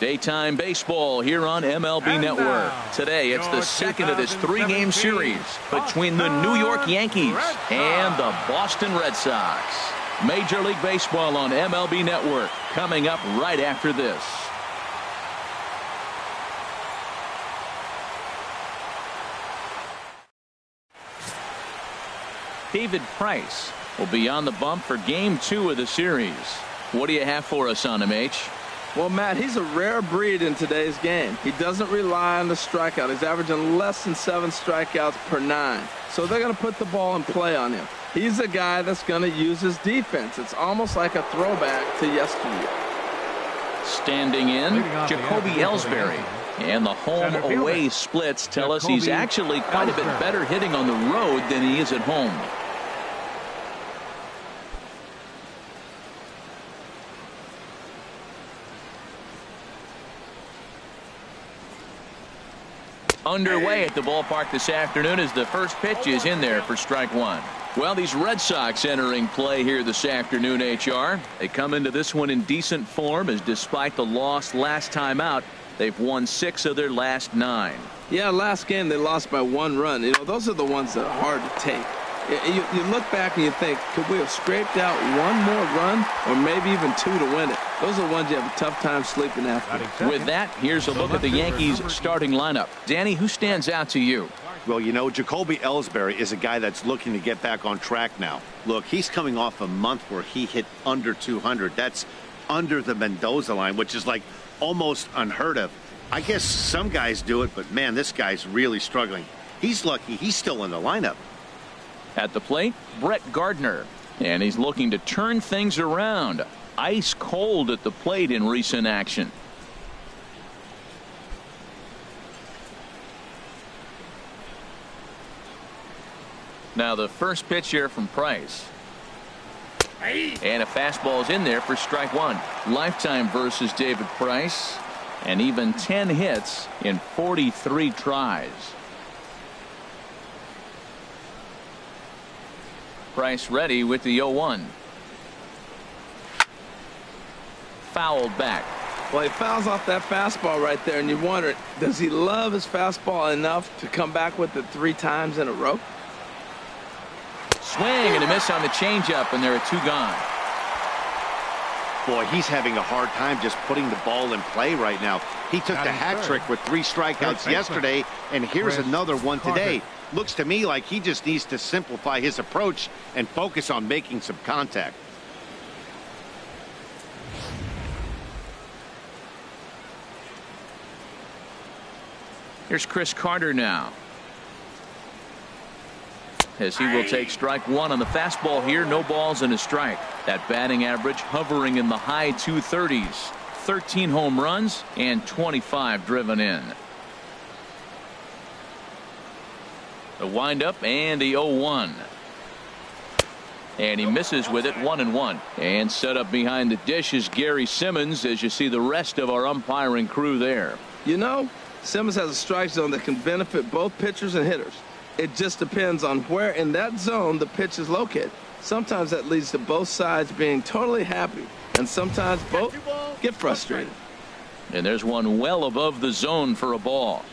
Daytime baseball here on MLB Network. Today, it's the second of this three-game series between the New York Yankees and the Boston Red Sox. Major League Baseball on MLB Network coming up right after this. David Price will be on the bump for Game 2 of the series. What do you have for us on him, H? Well, Matt, he's a rare breed in today's game. He doesn't rely on the strikeout. He's averaging less than 7 strikeouts per 9. So they're going to put the ball in play on him. He's a guy that's going to use his defense. It's almost like a throwback to yesteryear. Standing in, Jacoby Ellsbury. And the home-away splits tell us he's actually quite a bit better hitting on the road than he is at home. Underway at the ballpark this afternoon as the first pitch is in there for strike one. Well, these Red Sox entering play here this afternoon, HR. They come into this one in decent form, as despite the loss last time out, they've won 6 of their last 9. Yeah, last game they lost by 1 run. You know, those are the ones that are hard to take. You look back and you think, could we have scraped out 1 more run or maybe even 2 to win it? Those are the ones you have a tough time sleeping after. With that, here's a look at the Yankees starting lineup. Danny, who stands out to you? Well, you know, Jacoby Ellsbury is a guy that's looking to get back on track now. Look, he's coming off a month where he hit under 200. That's under the Mendoza line, which is like almost unheard of. I guess some guys do it, but man, this guy's really struggling. He's lucky he's still in the lineup. At the plate, Brett Gardner, and he's looking to turn things around. Ice cold at the plate in recent action. Now the first pitch here from Price. And a fastball's in there for strike one. Lifetime versus David Price, and even 10 hits in 43 tries. Price ready with the 0-1. Fouled back. Well, he fouls off that fastball right there, and you wonder, does he love his fastball enough to come back with it 3 times in a row? Swing and a miss on the changeup, and there are 2 gone. Boy, he's having a hard time just putting the ball in play right now. He took the hat trick with 3 strikeouts yesterday, and here's another one today. Looks to me like he just needs to simplify his approach and focus on making some contact. Here's Chris Carter now, as he will take strike one on the fastball here. No balls and a strike. That batting average hovering in the high 230s. 13 home runs and 25 driven in. The windup and the 0-1. And he misses with it, 1-1. And set up behind the dish is Gary Simmons, as you see the rest of our umpiring crew there. You know, Simmons has a strike zone that can benefit both pitchers and hitters. It just depends on where in that zone the pitch is located. Sometimes that leads to both sides being totally happy, and sometimes both get frustrated. And there's one well above the zone for a ball.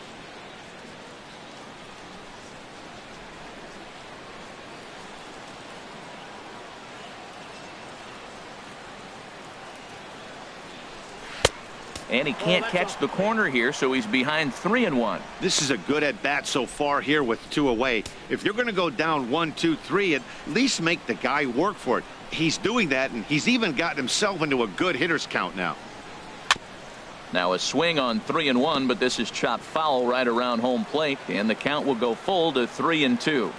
And he can't catch the corner here, so he's behind 3-1. This is a good at bat so far here with 2 away. If you're going to go down 1, 2, 3, at least make the guy work for it. He's doing that, and he's even gotten himself into a good hitter's count now. Now a swing on 3-1, but this is chopped foul right around home plate, and the count will go full to 3-2.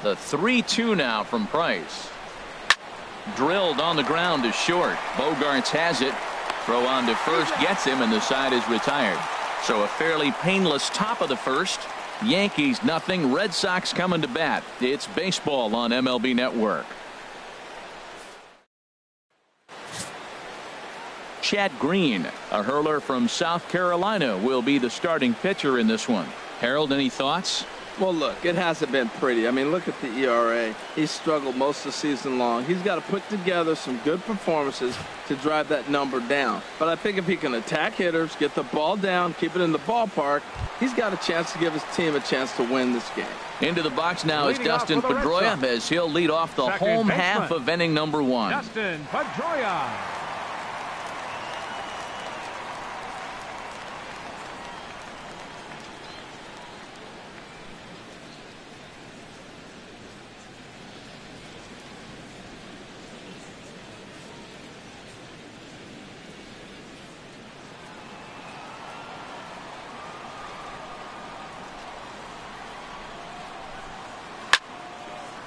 The 3-2 now from Price. Drilled on the ground to short. Bogarts has it. Throw on to first gets him, and the side is retired. So a fairly painless top of the first. Yankees nothing. Red Sox coming to bat. It's baseball on MLB Network. Chad Green, a hurler from South Carolina, will be the starting pitcher in this one. Harold, any thoughts? Well, look, it hasn't been pretty. I mean, look at the ERA. He's struggled most of the season long. He's got to put together some good performances to drive that number down. But I think if he can attack hitters, get the ball down, keep it in the ballpark, he's got a chance to give his team a chance to win this game. Into the box now is Dustin Pedroia as he'll lead off the home half of inning number 1. Dustin Pedroia.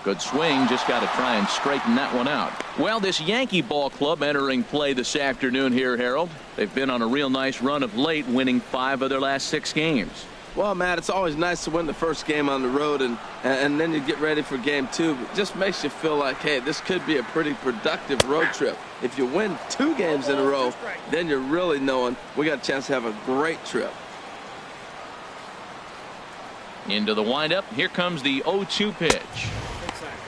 Good swing, just got to try and straighten that one out. Well, this Yankee ball club entering play this afternoon here, Harold. They've been on a real nice run of late, winning 5 of their last 6 games. Well, Matt, it's always nice to win the first game on the road, and then you get ready for game 2. It just makes you feel like, hey, this could be a pretty productive road trip. If you win 2 games in a row, then you're really knowing we got a chance to have a great trip. Into the windup. Here comes the 0-2 pitch.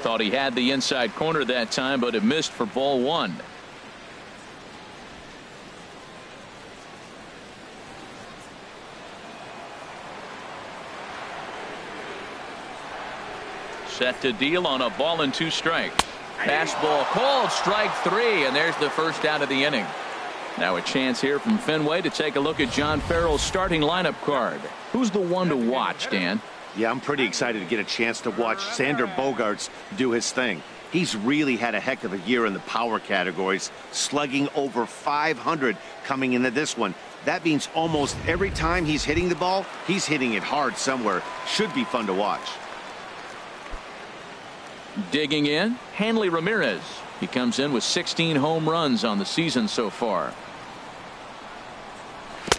Thought he had the inside corner that time, but it missed for ball 1. Set to deal on a ball and 2 strikes. Fastball called, strike 3, and there's the first out of the inning. Now a chance here from Fenway to take a look at John Farrell's starting lineup card. Who's the one to watch, Dan? Yeah, I'm pretty excited to get a chance to watch Xander Bogaerts do his thing. He's really had a heck of a year in the power categories, slugging over 500 coming into this one. That means almost every time he's hitting the ball, he's hitting it hard somewhere. Should be fun to watch. Digging in, Hanley Ramirez. He comes in with 16 home runs on the season so far.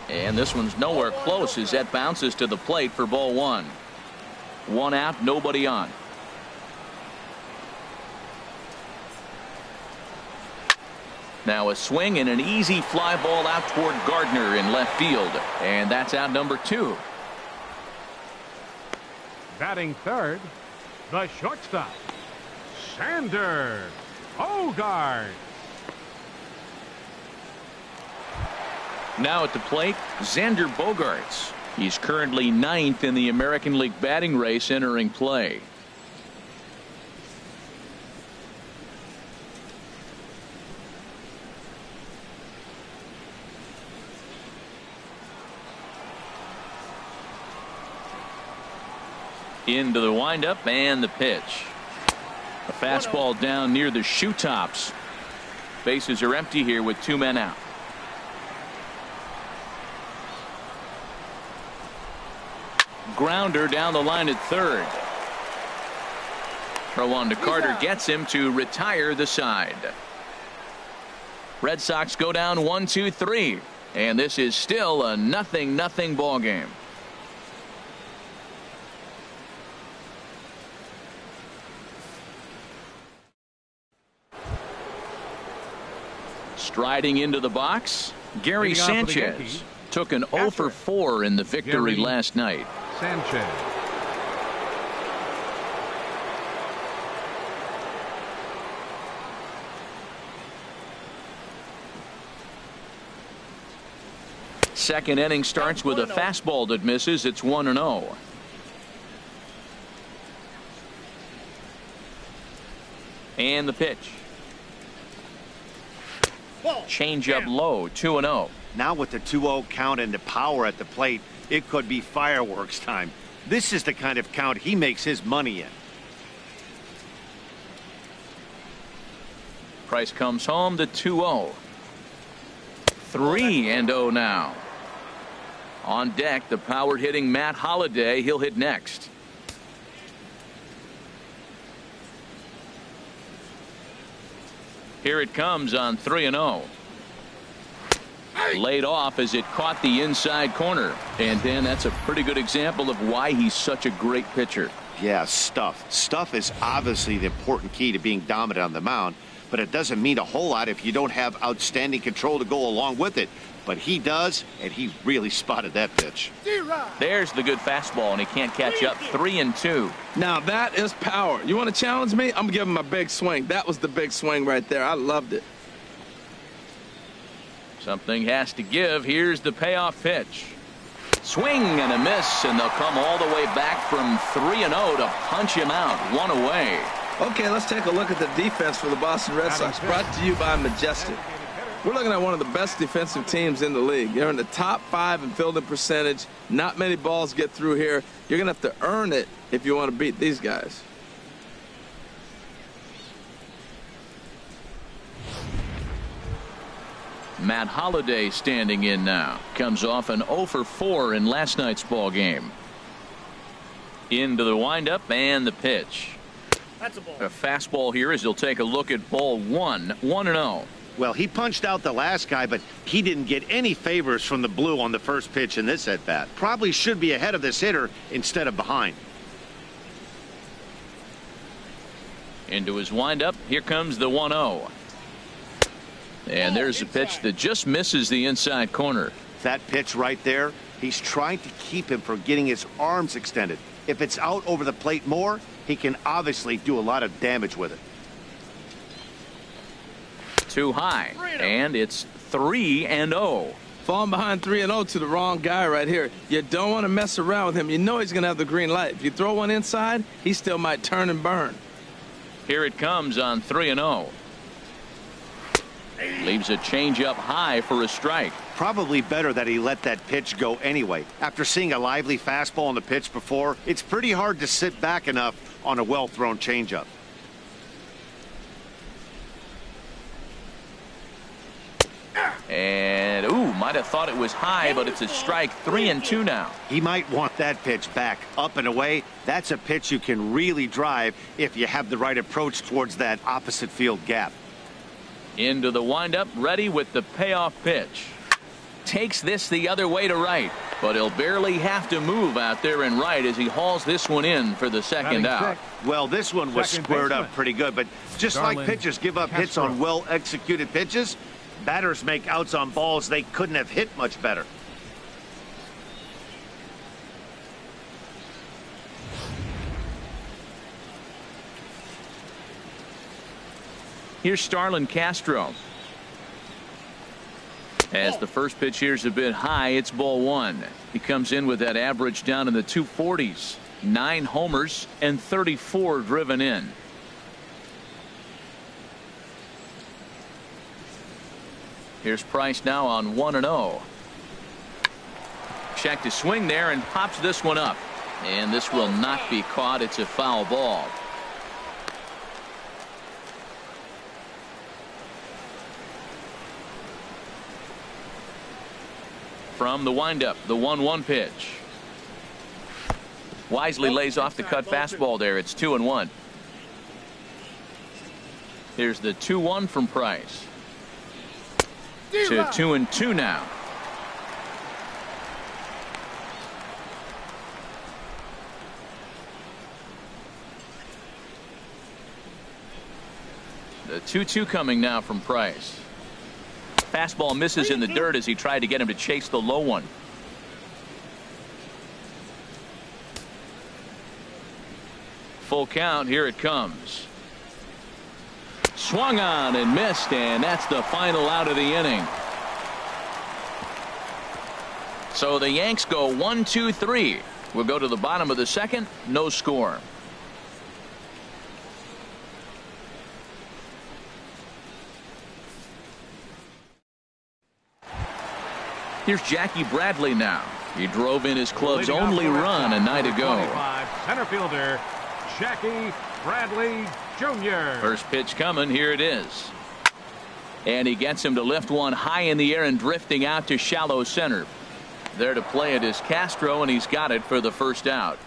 And this one's nowhere close as that bounces to the plate for ball 1. 1 out, nobody on. Now a swing and an easy fly ball out toward Gardner in left field. And that's out number 2. Batting third, the shortstop, Xander Bogaerts. Now at the plate, Xander Bogaerts. He's currently 9th in the American League batting race entering play. Into the windup and the pitch. A fastball down near the shoe tops. Bases are empty here with 2 men out. Grounder down the line at third. Throw on to Carter gets him to retire the side. Red Sox go down 1-2-3, and this is still a 0-0 ball game. Striding into the box, Gary Sanchez took an 0 for 4 in the victory last night. Sanchez. Second inning starts with a fastball that misses. It's 1-0. And the pitch. Change up low, 2-0. Now with the 2-0 count and the power at the plate, it could be fireworks time. This is the kind of count he makes his money in. Price comes home to 2-0. 3-0 now. On deck, the power hitting Matt Holliday. He'll hit next. Here it comes on 3-0. Laid off as it caught the inside corner. And Dan, that's a pretty good example of why he's such a great pitcher. Yeah, stuff. Stuff is obviously the important key to being dominant on the mound. but it doesn't mean a whole lot if you don't have outstanding control to go along with it. But he does, and he really spotted that pitch. There's the good fastball, and he can't catch up. 3-2. Now that is power. You want to challenge me? I'm giving him a big swing. That was the big swing right there. I loved it. Something has to give. Here's the payoff pitch. Swing and a miss, and they'll come all the way back from 3-0 to punch him out. One away. Okay, let's take a look at the defense for the Boston Red Sox, brought to you by Majestic. We're looking at one of the best defensive teams in the league. They're in the top 5 in fielding percentage. Not many balls get through here. You're going to have to earn it if you want to beat these guys. Matt Holliday standing in now. Comes off an 0 for 4 in last night's ball game. Into the windup and the pitch. That's a ball. A fastball here as he'll take a look at ball 1. 1-0. Well, he punched out the last guy, but he didn't get any favors from the blue on the first pitch in this at-bat. Probably should be ahead of this hitter instead of behind. Into his windup. Here comes the 1-0. And there's a pitch that just misses the inside corner. That pitch right there, he's trying to keep him from getting his arms extended. If it's out over the plate more, he can obviously do a lot of damage with it. Too high, and it's 3-0. Falling behind 3-0 to the wrong guy right here. You don't want to mess around with him. You know he's going to have the green light. If you throw one inside, he still might turn and burn. Here it comes on 3-0. Leaves a changeup high for a strike. Probably better that he let that pitch go anyway. After seeing a lively fastball on the pitch before, it's pretty hard to sit back enough on a well-thrown changeup. And might have thought it was high, but it's a strike. 3-2 now. He might want that pitch back up and away. That's a pitch you can really drive if you have the right approach towards that opposite field gap. Into the windup, ready with the payoff pitch. Takes this the other way to right, but he'll barely have to move out there in right as he hauls this one in for the second out. Well, this one was squared up pretty good, but just like pitchers give up hits on well-executed pitches, batters make outs on balls they couldn't have hit much better. Here's Starlin Castro. As the first pitch here's a bit high, it's ball 1. He comes in with that average down in the 240s. 9 homers and 34 driven in. Here's Price now on 1-0. Checked his swing there and pops this one up. And this will not be caught. It's a foul ball. From the windup, the 1-1 pitch. Wisely lays off the cut fastball there. It's 2-1. Here's the 2-1 from Price. To 2-2 now. The 2-2 coming now from Price. Fastball misses in the dirt as he tried to get him to chase the low one. Full count. Here it comes. Swung on and missed, and that's the final out of the inning. So the Yanks go 1-2-3. We'll go to the bottom of the second. No score. Here's Jackie Bradley now. He drove in his club's only run a night ago. Center fielder Jackie Bradley Jr. First pitch coming. Here it is. And he gets him to lift one high in the air and drifting out to shallow center. There to play it is Castro, and he's got it for the first out.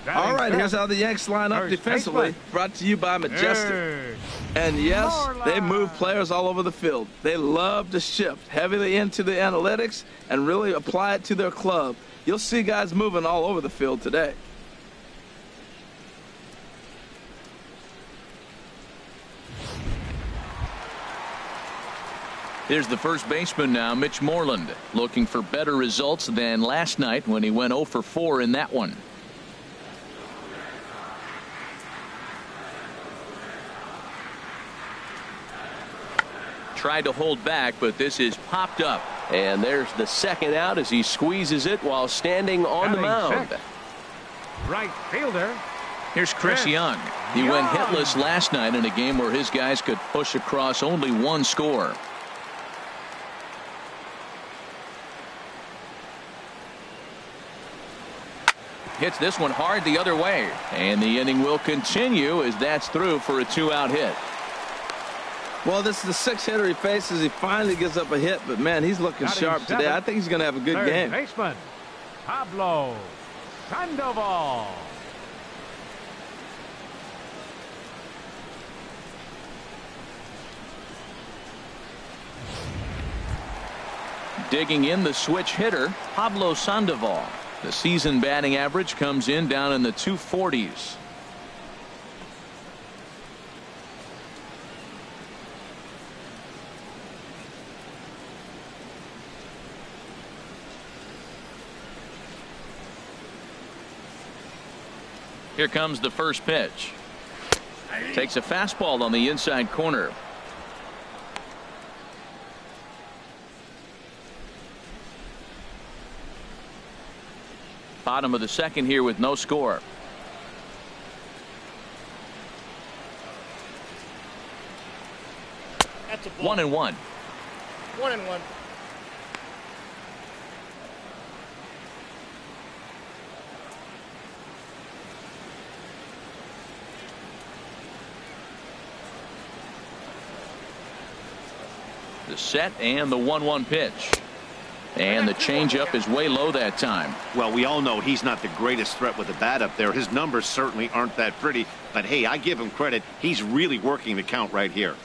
All right, here's how the Yanks line up defensively. Brought to you by Majestic. And yes, they move players all over the field. They love to shift heavily into the analytics and really apply it to their club. You'll see guys moving all over the field today. Here's the first baseman now, Mitch Moreland, looking for better results than last night when he went 0 for 4 in that one. Tried to hold back, but this is popped up. And there's the second out as he squeezes it while standing on the mound. Right fielder. Here's Chris Young. He went hitless last night in a game where his guys could push across only one score. Hits this one hard the other way, and the inning will continue as that's through for a 2-out hit. Well, this is the sixth hitter he faces. He finally gives up a hit, but man, he's looking sharp today. I think he's going to have a good game. Baseman Pablo Sandoval. Digging in the switch hitter, Pablo Sandoval. The season batting average comes in down in the 240s. Here comes the first pitch. Takes a fastball on the inside corner. Bottom of the second here with no score. That's a ball. 1-1. 1-1. The set and the 1-1 pitch. And the changeup is way low that time. Well, we all know he's not the greatest threat with the bat up there. His numbers certainly aren't that pretty. But, hey, I give him credit. He's really working the count right here.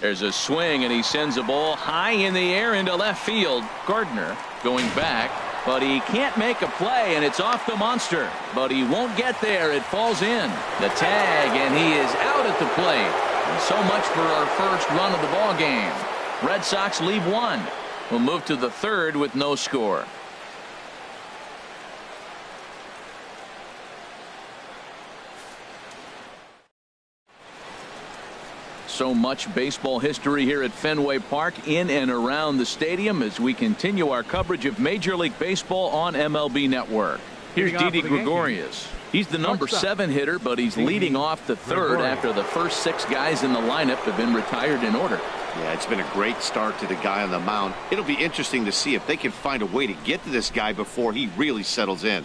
There's a swing, and he sends a ball high in the air into left field. Gardner going back, but he can't make a play, and it's off the monster. But he won't get there. It falls in. The tag, and he is out at the plate. And so much for our first run of the ball game. Red Sox leave one. We'll move to the third with no score. So much baseball history here at Fenway Park in and around the stadium as we continue our coverage of Major League Baseball on MLB Network. Here's Didi Gregorius. He's the number 7 hitter, but he's leading off the third after the first 6 guys in the lineup have been retired in order. Yeah, it's been a great start to the guy on the mound. It'll be interesting to see if they can find a way to get to this guy before he really settles in.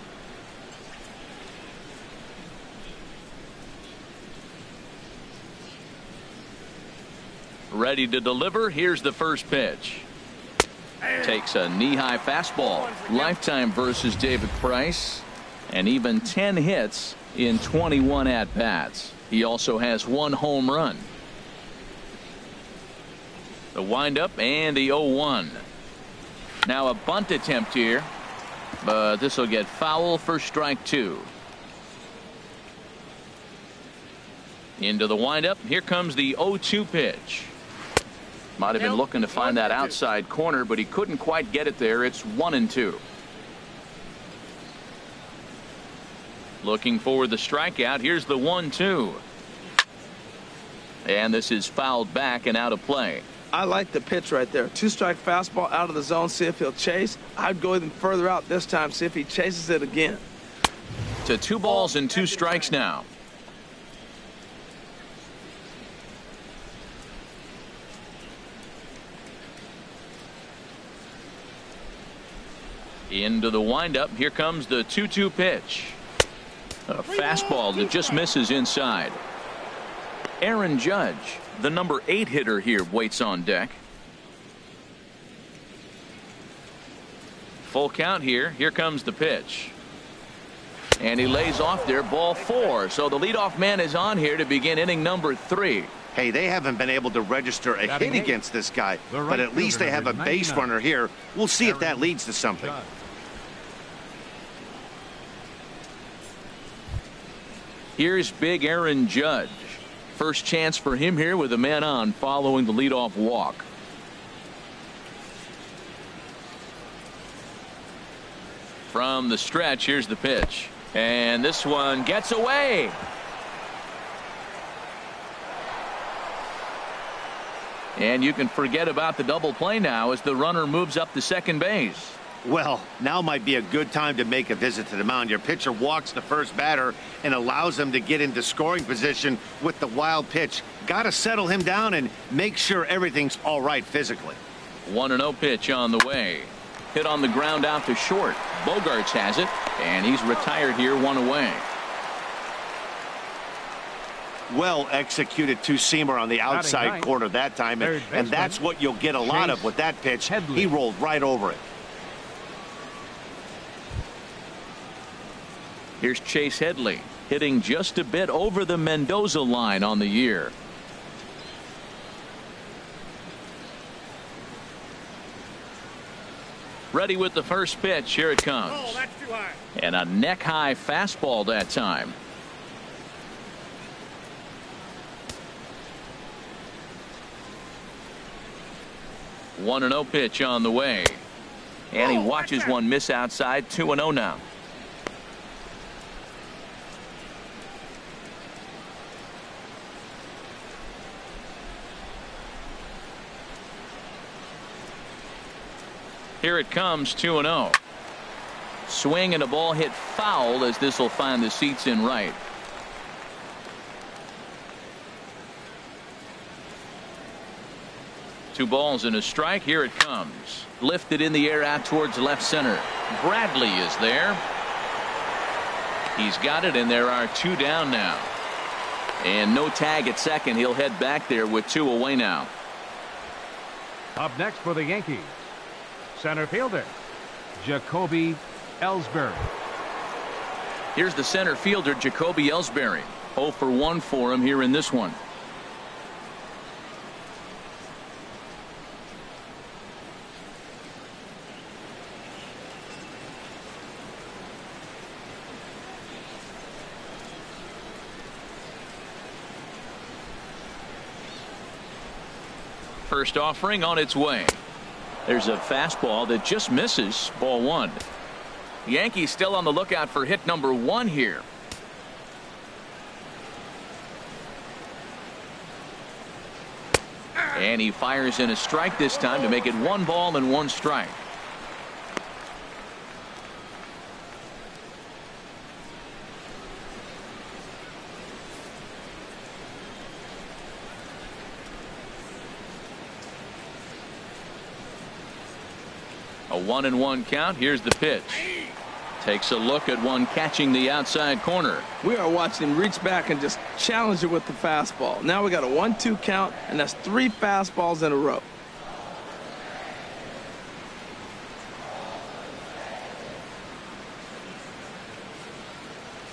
Ready to deliver. Here's the first pitch. Takes a knee-high fastball. Lifetime versus David Price, and even 10 hits in 21 at-bats. He also has 1 home run. The windup and the 0-1. Now a bunt attempt here, but this will get foul for strike 2. Into the windup. Here comes the 0-2 pitch. Might have been looking to find that outside corner, but he couldn't quite get it there. It's 1-2. Looking for the strikeout. Here's the 1-2. And this is fouled back and out of play. I like the pitch right there. 2-strike fastball out of the zone. See if he'll chase. I'd go even further out this time. See if he chases it again. To 2 balls and 2 strikes now. Into the windup. Here comes the 2-2 pitch. A fastball that just misses inside. Aaron Judge, the number 8 hitter here, waits on deck. Full count here. Here comes the pitch. And he lays off there, ball 4. So the leadoff man is on here to begin inning number 3. Hey, they haven't been able to register a hit against this guy, but at least they have a base runner here. We'll see if that leads to something. Here's big Aaron Judge. First chance for him here with a man on following the leadoff walk. From the stretch, here's the pitch. And this one gets away. And you can forget about the double play now as the runner moves up to second base. Well, now might be a good time to make a visit to the mound. Your pitcher walks the first batter and allows him to get into scoring position with the wild pitch. Got to settle him down and make sure everything's all right physically. 1-0 pitch on the way. Hit on the ground out to short. Bogarts has it, and he's retired here, 1 away. Well executed two-seamer on the outside corner that time, and that's what you'll get a lot of with that pitch. He rolled right over it. Here's Chase Headley hitting just a bit over the Mendoza line on the year. Ready with the first pitch. Here it comes. Oh, that's too high. And a neck high fastball that time. One 1-0 pitch on the way. And he watches one miss outside. 2-0 now. Here it comes, 2-0. Swing and a ball hit foul as this will find the seats in right. Two balls and a strike. Here it comes. Lifted in the air out towards left center. Bradley is there. He's got it, and there are 2 down now. And no tag at second. He'll head back there with 2 away now. Up next for the Yankees, center fielder Jacoby Ellsbury. Here's the center fielder, Jacoby Ellsbury. 0 for 1 for him here in this one. First offering on its way. There's a fastball that just misses. Ball 1. The Yankees still on the lookout for hit number 1 here. And he fires in a strike this time to make it 1 ball and 1 strike. A 1-1 count. Here's the pitch. Takes a look at one catching the outside corner. We are watching him reach back and just challenge it with the fastball. Now we got a 1-2 count, and that's 3 fastballs in a row.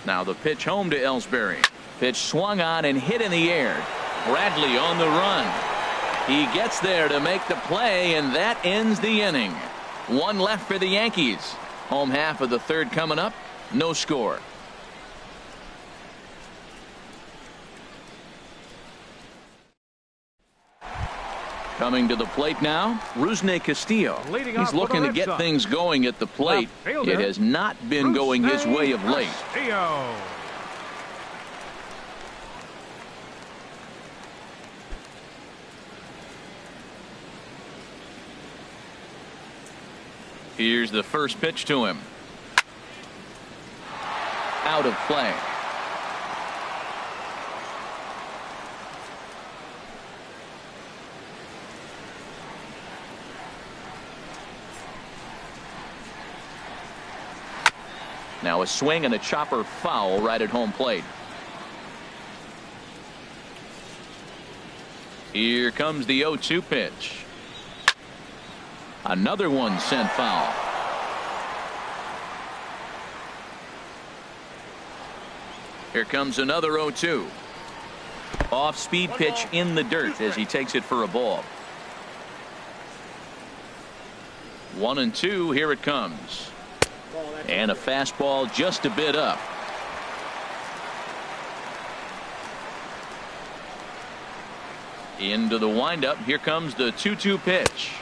Now the pitch home to Ellsbury. Pitch swung on and hit in the air. Bradley on the run. He gets there to make the play, and that ends the inning. 1 left for the Yankees. Home half of the 3rd coming up. No score. Coming to the plate now, Rusney Castillo. He's looking to get things going at the plate. It has not been going his way of late. Here's the first pitch to him. Out of play. Now a swing and a chopper foul right at home plate. Here comes the 0-2 pitch. Another one sent foul. Here comes another 0-2. Off speed pitch in the dirt as he takes it for a ball. 1-2. Here it comes. And a fastball just a bit up. Into the windup. Here comes the 2-2 pitch.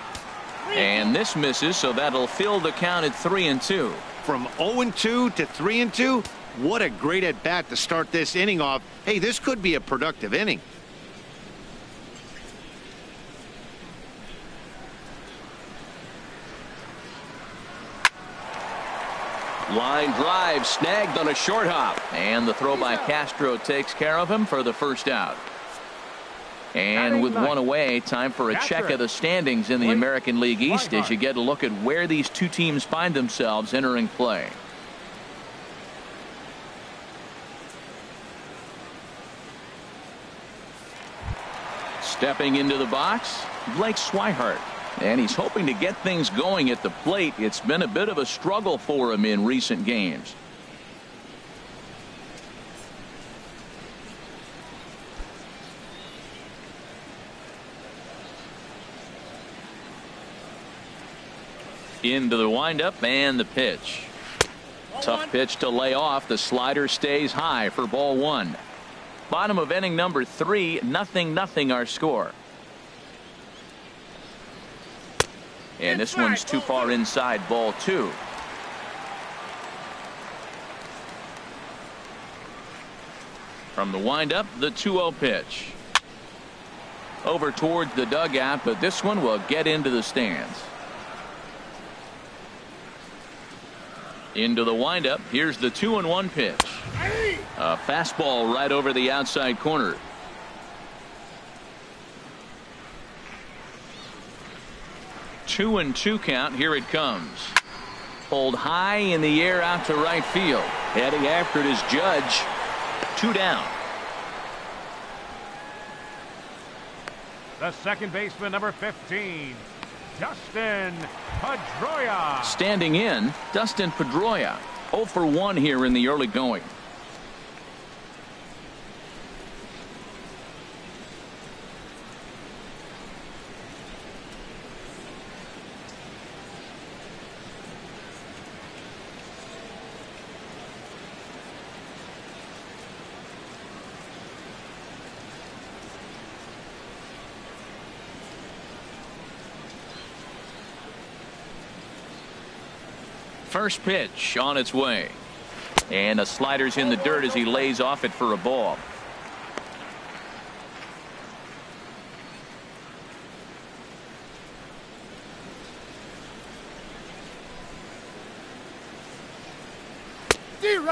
And this misses, so that'll fill the count at 3-2. From 0-2 to 3-2. What a great at bat to start this inning off. Hey, this could be a productive inning. Line drive snagged on a short hop. And the throw by Castro takes care of him for the first out. And with one away, time for a check of the standings in the American League East as you get a look at where these two teams find themselves entering play. Stepping into the box, Blake Swihart. And he's hoping to get things going at the plate. It's been a bit of a struggle for him in recent games. Into the windup and the pitch. Tough pitch to lay off. The slider stays high for ball one. Bottom of inning number 3, 0-0 our score. And this one's too far inside, ball 2. From the windup, the 2-0 pitch. Over towards the dugout, but this one will get into the stands. Into the windup. Here's the 2-1 pitch. A fastball right over the outside corner. Two and 2 count. Here it comes. Pulled high in the air out to right field. Heading after it is Judge. 2 down. The second baseman, number 15, Dustin Pedroia. Standing in, Dustin Pedroia. 0 for 1 here in the early going. First pitch on its way. And the slider's in the dirt as he lays off it for a ball.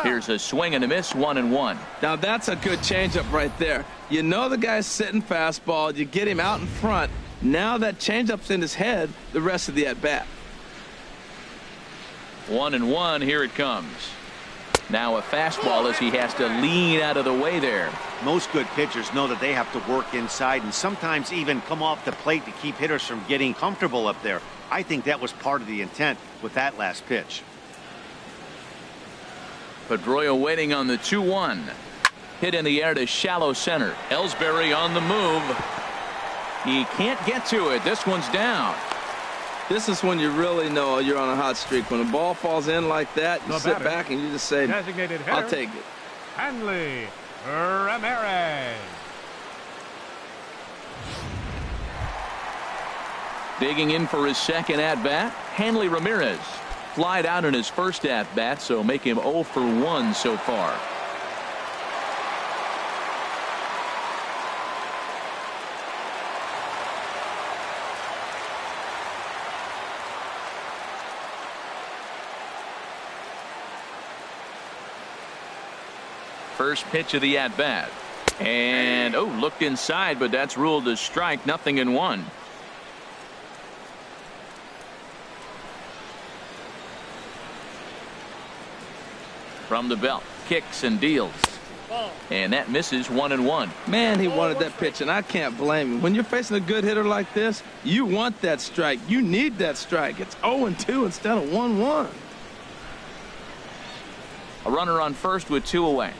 Here's a swing and a miss, 1-1. Now that's a good changeup right there. You know the guy's sitting fastball. You get him out in front. Now that changeup's in his head the rest of the at bat. 1-1. Here it comes. Now a fastball as he has to lean out of the way there. Most good pitchers know that they have to work inside and sometimes even come off the plate to keep hitters from getting comfortable up there. I think that was part of the intent with that last pitch. Pedroia waiting on the 2-1. Hit in the air to shallow center. Ellsbury on the move. He can't get to it. This one's down. This is when you really know you're on a hot streak. When the ball falls in like that, you sit back and you just say, Designated hitter, I'll take it. Hanley Ramirez. Digging in for his second at-bat, Hanley Ramirez. Flied out in his first at-bat, so make him 0 for 1 so far. First pitch of the at-bat. And, looked inside, but that's ruled a strike, 0-1. From the belt, kicks and deals. And that misses, 1-1. Man, he wanted that pitch, and I can't blame him. When you're facing a good hitter like this, you want that strike. You need that strike. It's 0-2 instead of 1-1. A runner on first with 2 away.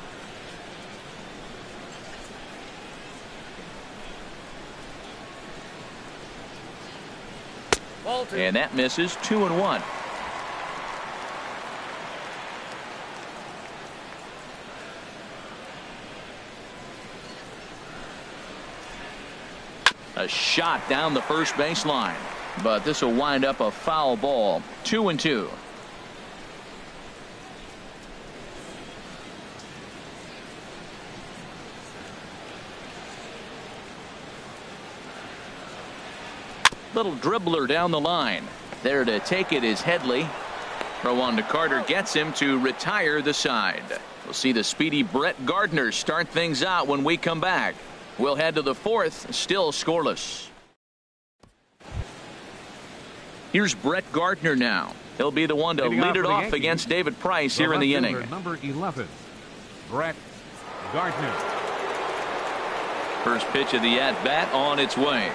And that misses, 2-1. A shot down the first baseline, but this will wind up a foul ball. 2-2. Little dribbler down the line. There to take it is Headley. Throw on to Carter gets him to retire the side. We'll see the speedy Brett Gardner start things out when we come back. We'll head to the fourth, still scoreless. Here's Brett Gardner now. He'll be the one to lead it off against David Price here in the inning. Number 11, Brett Gardner. First pitch of the at-bat on its way.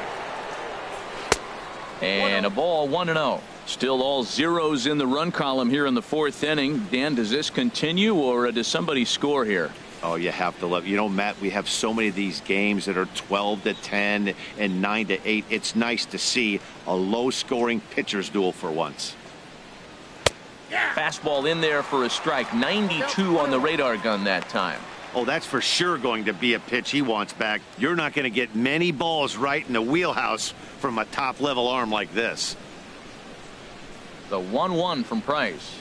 And a ball, 1-0. Still all zeros in the run column here in the fourth inning. Dan, does this continue, or does somebody score here? Oh, you have to love. You know, Matt, we have so many of these games that are 12-10 and 9-8. It's nice to see a low-scoring pitcher's duel for once. Fastball in there for a strike. 92 on the radar gun that time. Oh, that's for sure going to be a pitch he wants back. You're not going to get many balls right in the wheelhouse from a top-level arm like this. The 1-1 from Price.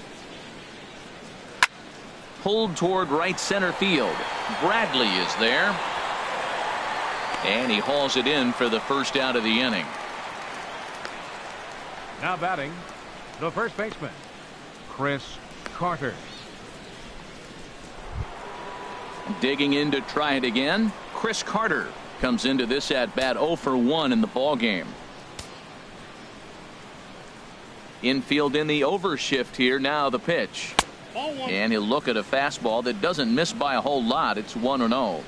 Pulled toward right center field. Bradley is there. And he hauls it in for the first out of the inning. Now batting, the first baseman, Chris Carter. Digging in to try it again. Chris Carter comes into this at bat 0 for 1 in the ball game. Infield in the overshift here. Now the pitch. And he'll look at a fastball that doesn't miss by a whole lot. It's 1-0.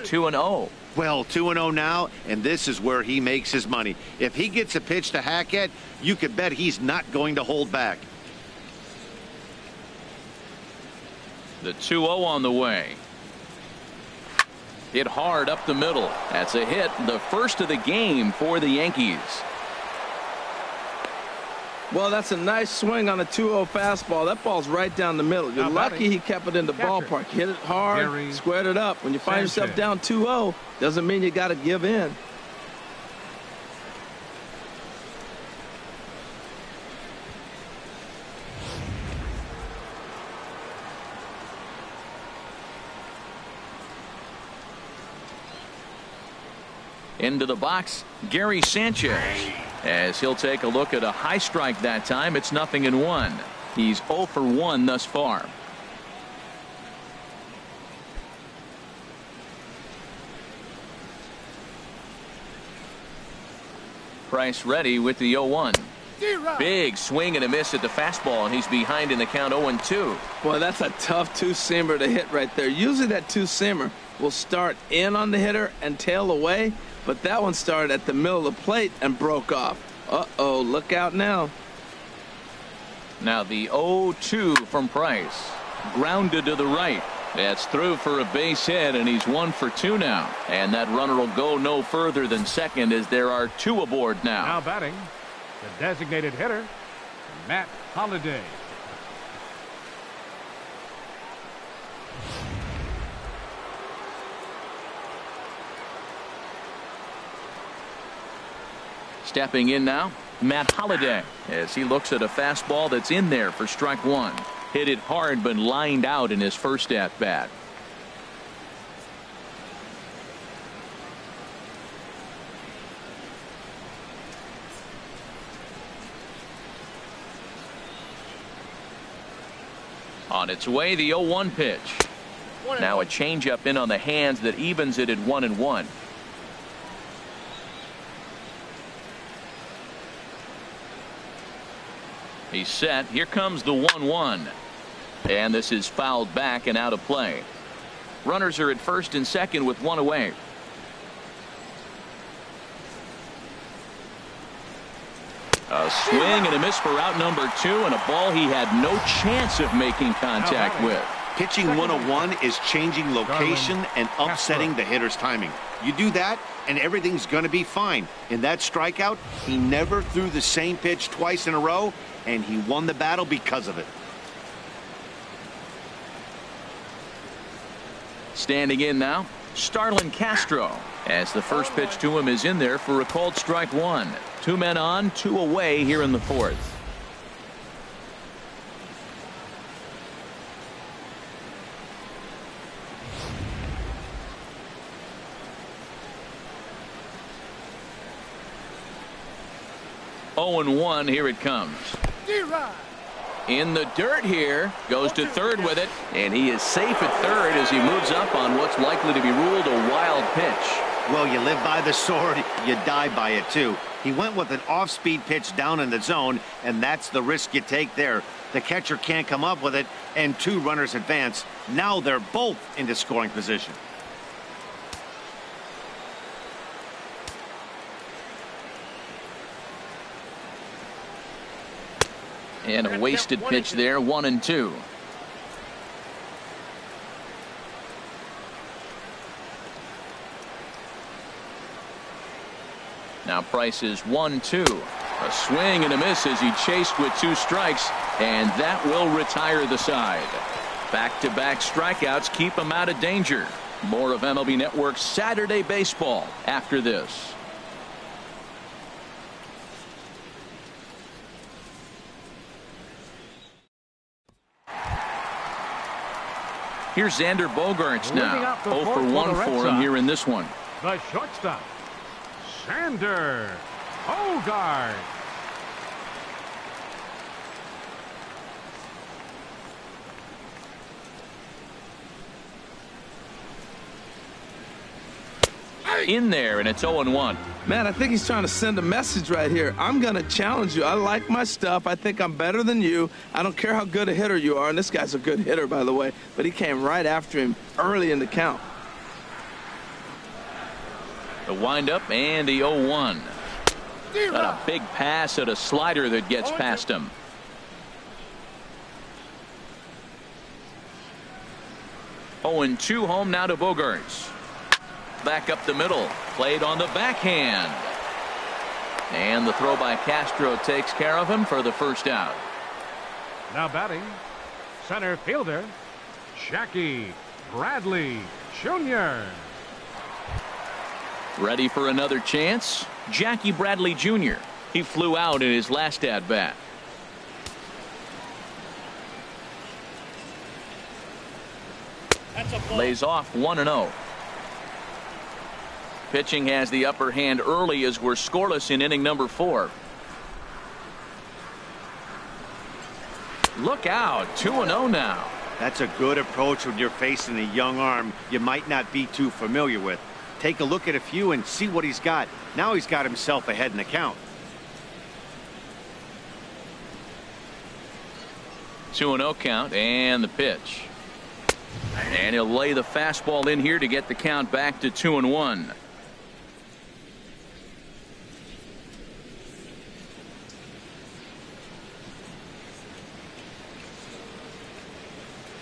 Two and 0. Well, 2-0 now, and this is where he makes his money. If he gets a pitch to hack at, you could bet he's not going to hold back. The 2-0 on the way. Hit hard up the middle. That's a hit, the first of the game for the Yankees. Well, that's a nice swing on a 2-0 fastball. That ball's right down the middle. You're lucky he kept it in the ballpark. Hit it hard, squared it up. When you find yourself down 2-0, doesn't mean you got to give in. Into the box, Gary Sanchez, as he'll take a look at a high strike that time. It's 0-1. He's 0 for 1 thus far. Price ready with the 0-1. Big swing and a miss at the fastball, and he's behind in the count 0-2. Boy, that's a tough two-seamer to hit right there. Usually that two-seamer will start in on the hitter and tail away, but that one started at the middle of the plate and broke off. Uh-oh, look out now. Now the 0-2 from Price. Grounded to the right. That's through for a base hit, and he's 1 for 2 now. And that runner will go no further than second, as there are 2 aboard now. Now batting, the designated hitter, Matt Holliday. Stepping in now, Matt Holliday, as he looks at a fastball that's in there for strike 1. Hit it hard, but lined out in his first at bat. On its way, the 0-1 pitch. Now a changeup in on the hands that evens it at 1-1. He's set. Here comes the 1-1. And this is fouled back and out of play. Runners are at first and second with 1 away. A swing and a miss for out number 2, and a ball he had no chance of making contact with. Pitching 101 is changing location and upsetting the hitter's timing. You do that, and everything's going to be fine. In that strikeout, he never threw the same pitch twice in a row, and he won the battle because of it. Standing in now, Starlin Castro, as the first pitch to him is in there for a called strike one. 2 men on, 2 away here in the fourth. Oh and 1, here it comes. In the dirt here, goes to third with it, and he is safe at third as he moves up on what's likely to be ruled a wild pitch. Well, you live by the sword, you die by it too. He went with an off-speed pitch down in the zone, and that's the risk you take there. The catcher can't come up with it, and 2 runners advance. Now they're both into scoring position. And a wasted pitch there, 1 and 2. Now Price is 1-2. A swing and a miss as he chased with 2 strikes, and that will retire the side. Back-to-back strikeouts keep him out of danger. More of MLB Network's Saturday Baseball after this. Here's Xander Bogaerts now. 0 for 1 for him here in this one. The shortstop, Xander Bogaerts. In there, and it's 0-1. Man, I think he's trying to send a message right here. I'm going to challenge you. I like my stuff. I think I'm better than you. I don't care how good a hitter you are. And this guy's a good hitter, by the way. But he came right after him early in the count. The windup and the 0-1. Got a big pass at a slider that gets past him. Oh, and 2 home now to Bogaerts. Back up the middle, played on the backhand, and the throw by Castro takes care of him for the first out. Now batting, center fielder Jackie Bradley Jr. Ready for another chance? Jackie Bradley Jr. He flew out in his last at bat. Lays off 1-0. Pitching has the upper hand early as we're scoreless in inning number 4. Look out, 2-0 now. That's a good approach when you're facing a young arm you might not be too familiar with. Take a look at a few and see what he's got. Now he's got himself ahead in the count. 2-0 count and the pitch. And he'll lay the fastball in here to get the count back to 2-1.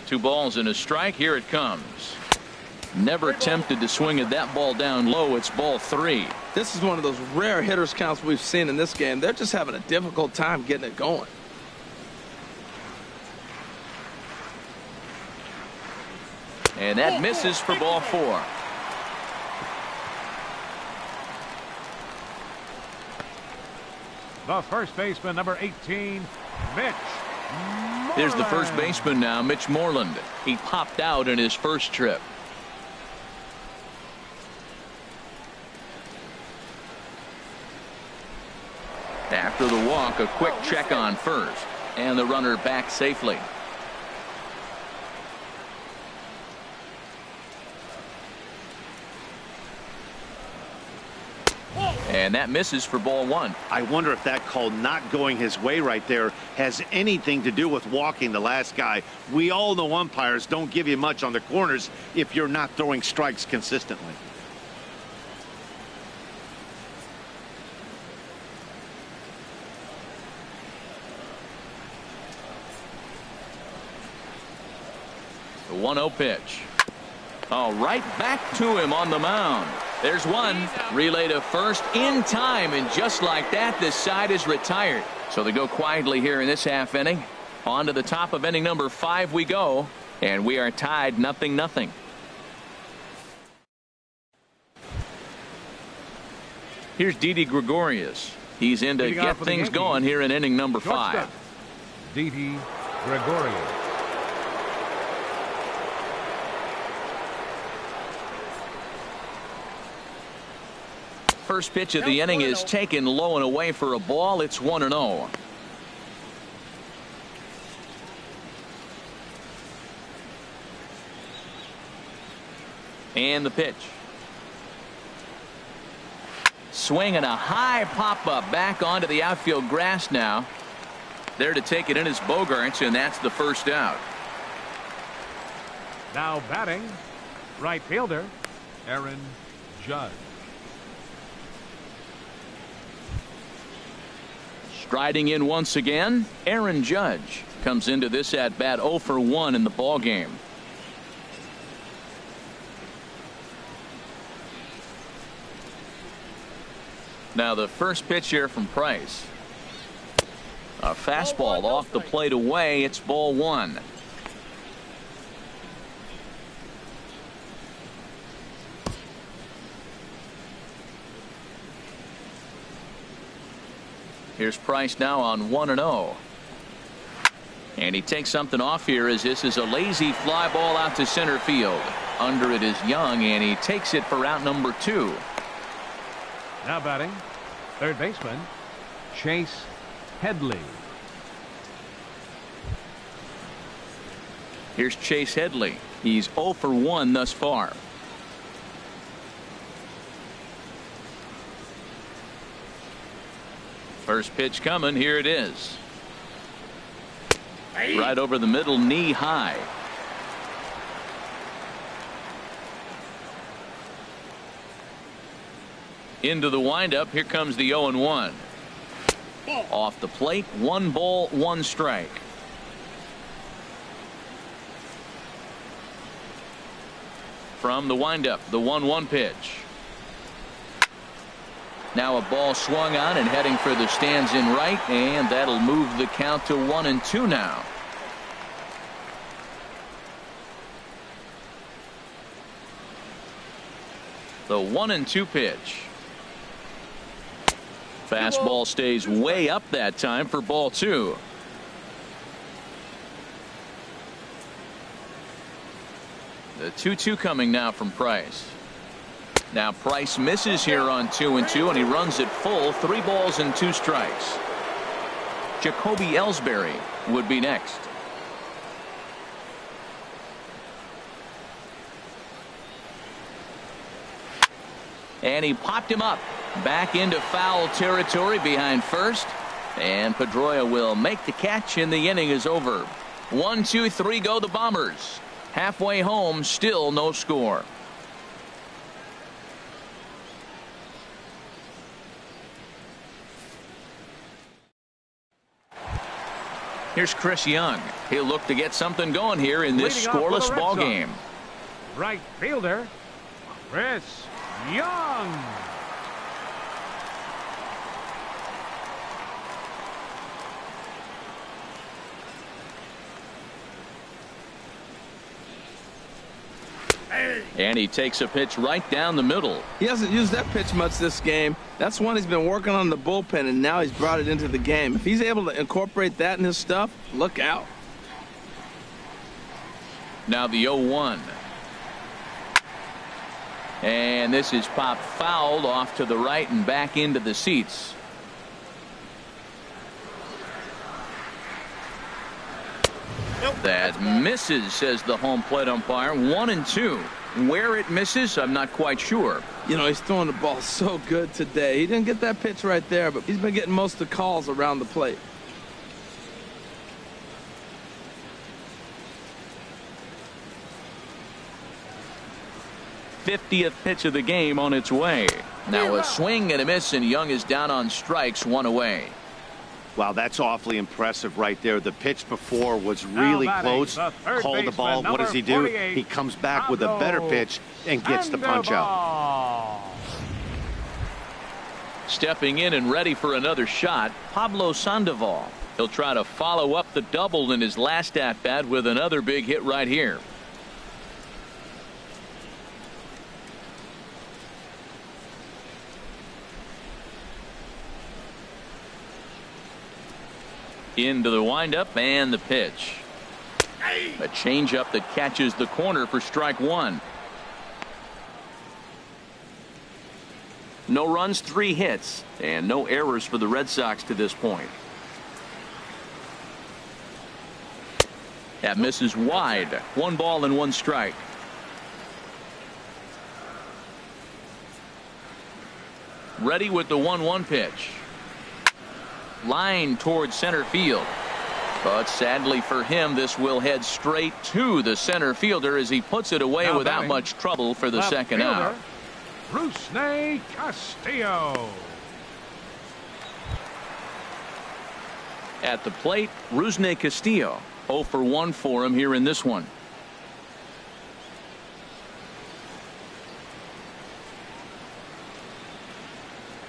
Two balls and a strike. Here it comes. Never tempted to swing at that ball down low. It's ball 3. This is one of those rare hitters counts we've seen in this game. They're just having a difficult time getting it going. And that misses for ball 4. The first baseman, number 18, Mitch. There's the first baseman now, Mitch Moreland. He popped out in his first trip. After the walk, a quick check on first, and the runner back safely. And that misses for ball 1. I wonder if that call not going his way right there has anything to do with walking the last guy. We all know umpires don't give you much on the corners if you're not throwing strikes consistently. The 1-0 pitch. Oh, right back to him on the mound. There's one. Relay to first in time, and just like that, this side is retired. So they go quietly here in this half inning. On to the top of inning number 5 we go, and we are tied 0-0. Here's Didi Gregorius. He's in to Leading get off for the things Yankees, going here in inning number 5. shortstop, Didi Gregorius. First pitch of the inning is taken low and away for a ball. It's 1-0. And the pitch. Swing and a high pop-up back onto the outfield grass now. There to take it in is Bogaerts, and that's the first out. Now batting, right fielder, Aaron Judge. Striding in once again, Aaron Judge comes into this at bat 0 for 1 in the ball game. Now the first pitch here from Price. A fastball off the plate away. It's ball 1. Here's Price now on 1-0. And he takes something off here as this is a lazy fly ball out to center field. Under it is Young, and he takes it for out number 2. Now batting, third baseman, Chase Headley. Here's Chase Headley. He's 0 for 1 thus far. First pitch coming. Here it is. Right over the middle, knee high. Into the windup. Here comes the 0-1. Off the plate, 1 ball, 1 strike. From the windup, the 1-1 pitch. Now a ball swung on and heading for the stands in right, and that'll move the count to 1-2 now. The 1-2 pitch. Fastball stays way up that time for ball 2. The 2-2 coming now from Price. Now Price misses here on 2-2, and he runs it full. 3 balls and 2 strikes. Jacoby Ellsbury would be next. And he popped him up back into foul territory behind first, and Pedroia will make the catch, and the inning is over. 1, 2, 3 go the Bombers. Halfway home, still no score. Here's Chris Young. He'll look to get something going here in this scoreless ball game. Right fielder, Chris Young. And he takes a pitch right down the middle. He hasn't used that pitch much this game. That's one he's been working on the bullpen, and now he's brought it into the game. If he's able to incorporate that in his stuff, look out. Now the 0-1. And this is popped fouled off to the right and back into the seats. That misses, says the home plate umpire. 1-2. Where it misses, I'm not quite sure. You know, he's throwing the ball so good today. He didn't get that pitch right there, but he's been getting most of the calls around the plate. '50th pitch of the game on its way. Now a swing and a miss, and Young is down on strikes, 1 away. Wow, that's awfully impressive right there. The pitch before was really close. Called the ball. What does he do? He comes back with a better pitch and gets the punch out. Stepping in and ready for another shot, Pablo Sandoval. He'll try to follow up the double in his last at bat with another big hit right here. Into the windup and the pitch. A changeup that catches the corner for strike one. No runs, 3 hits, and no errors for the Red Sox to this point. That misses wide. 1 ball and 1 strike. Ready with the 1-1 pitch. Line towards center field. But sadly for him, this will head straight to the center fielder as he puts it away Now without batting, much trouble for the left second fielder, out. Rusney Castillo. At the plate, Rusney Castillo. 0 for 1 for him here in this one.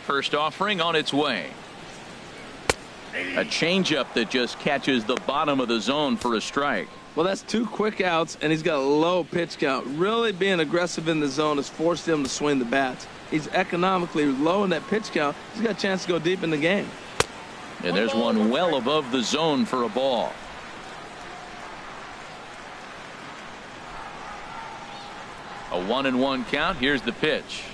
First offering on its way. A changeup that just catches the bottom of the zone for a strike. Well, that's 2 quick outs, and he's got a low pitch count. Really being aggressive in the zone has forced him to swing the bats. He's economically low in that pitch count. He's got a chance to go deep in the game. And there's one well above the zone for a ball. A 1-1 count. Here's the pitch.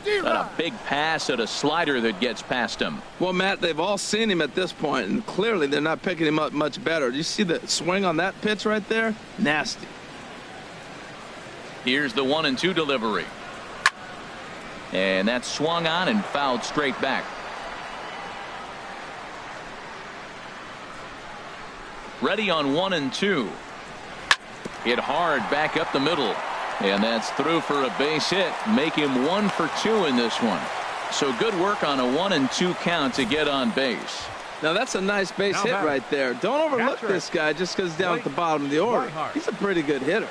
And a big pass at a slider that gets past him. Well, Matt, they've all seen him at this point, and clearly they're not picking him up much better. Do you see the swing on that pitch right there? Nasty. Here's the 1-2 delivery. And that's swung on and fouled straight back. Ready on 1-2. Hit hard back up the middle. And that's through for a base hit. Make him 1 for 2 in this one. So good work on a 1-2 count to get on base. Now that's a nice base hit right there. Don't overlook this guy just because he's down at the bottom of the order. He's a pretty good hitter.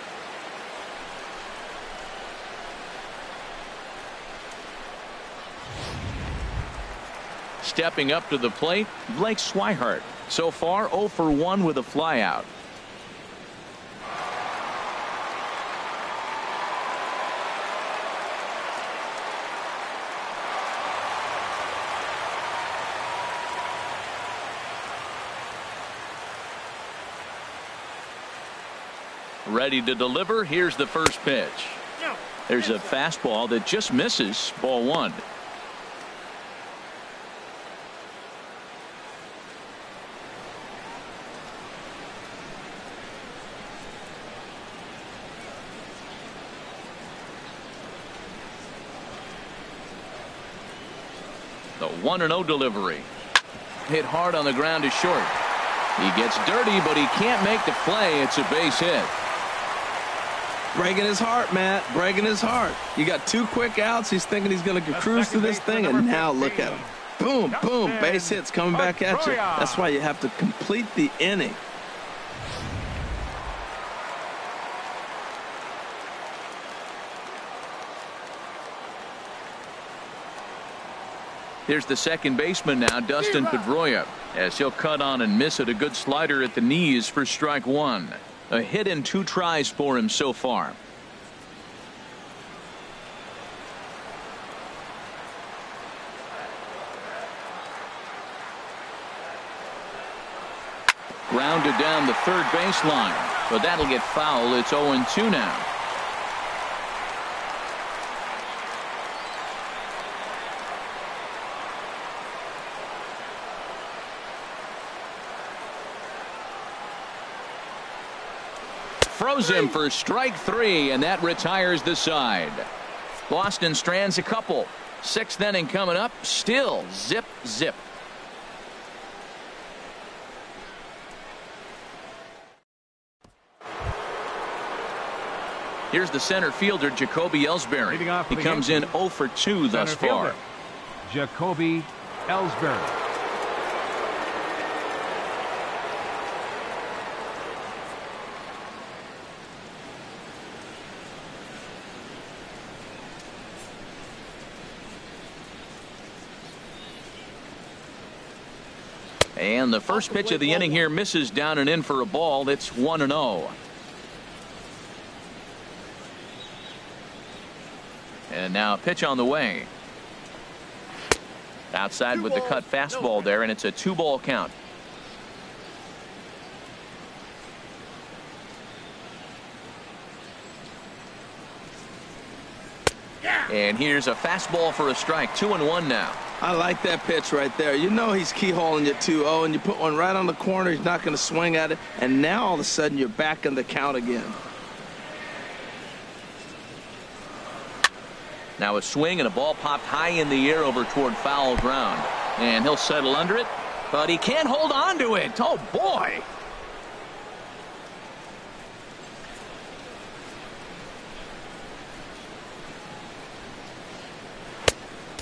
Stepping up to the plate, Blake Swihart. So far 0 for 1 with a flyout. Ready to deliver. Here's the first pitch. There's a fastball that just misses. Ball 1. The 1-0 delivery. Hit hard on the ground to short. He gets dirty, but he can't make the play. It's a base hit. Breaking his heart, Matt. Breaking his heart. You got 2 quick outs. He's thinking he's going to cruise through this thing, and now look at him. Boom, boom. Base hits coming back at you. That's why you have to complete the inning. Here's the second baseman now, Dustin Pedroia, as he'll cut on and miss it. A good slider at the knees for strike 1. A hit in 2 tries for him so far. Grounded down the third baseline, but that'll get foul. It's 0-2 now. Throws him for strike 3, and that retires the side. Boston strands a couple. 6th inning coming up. Still zip, zip. Here's the center fielder, Jacoby Ellsbury. He comes in 0 for 2 thus far. Jacoby Ellsbury. And the first pitch of the inning here misses down and in for a ball. That's 1-0. And now a pitch on the way. Outside with the cut fastball there, and it's a 2-ball count. And here's a fastball for a strike. 2-1 now. I like that pitch right there. You know he's keyholing you 2-0, and you put one right on the corner. He's not going to swing at it. And now all of a sudden you're back in the count again. Now a swing and a ball popped high in the air over toward foul ground. And he'll settle under it, but he can't hold on to it. Oh, boy.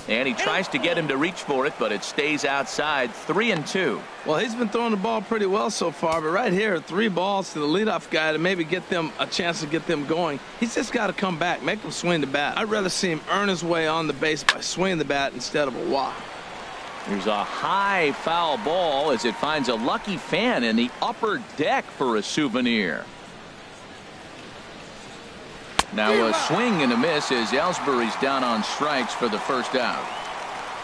And he tries to get him to reach for it, but it stays outside. 3-2. Well, he's been throwing the ball pretty well so far, but right here, 3 balls to the leadoff guy to maybe get them a chance to get them going. He's just got to come back, make them swing the bat. I'd rather see him earn his way on the base by swinging the bat instead of a walk. There's a high foul ball as it finds a lucky fan in the upper deck for a souvenir. Now a swing and a miss as Ellsbury's down on strikes for the first out.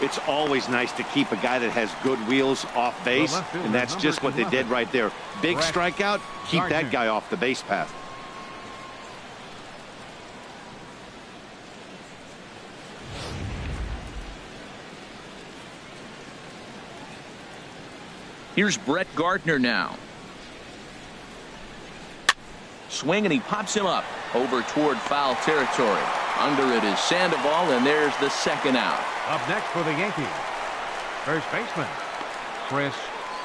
It's always nice to keep a guy that has good wheels off base, and that's just what they did right there. Big strikeout, keep that guy off the base path. Here's Brett Gardner now. Swing, and he pops him up over toward foul territory. Under it is Sandoval, and there's the second out. Up next for the Yankees, first baseman, Chris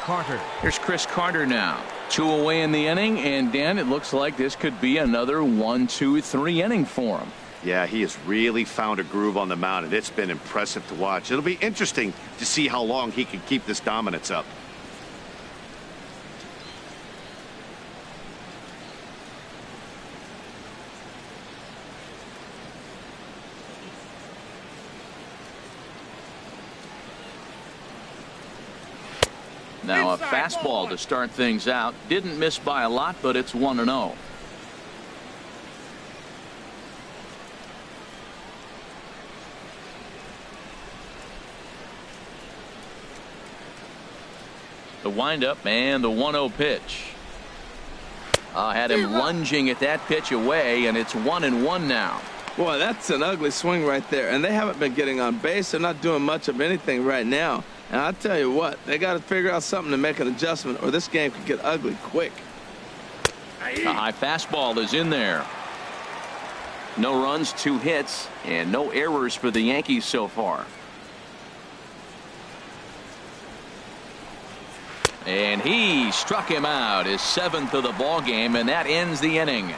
Carter. Here's Chris Carter now. 2 away in the inning, and Dan, it looks like this could be another 1-2-3 inning for him. Yeah, he has really found a groove on the mound, and it's been impressive to watch. It'll be interesting to see how long he can keep this dominance up. Now a fastball to start things out. Didn't miss by a lot, but it's 1-0. The windup and the 1-0 pitch. Had him lunging at that pitch away, and it's 1-1 now. Boy, that's an ugly swing right there. And they haven't been getting on base. They're not doing much of anything right now. And I'll tell you what, they got to figure out something to make an adjustment, or this game could get ugly quick. A high fastball is in there. No runs, 2 hits, and no errors for the Yankees so far. And he struck him out, his 7th of the ball game, and that ends the inning.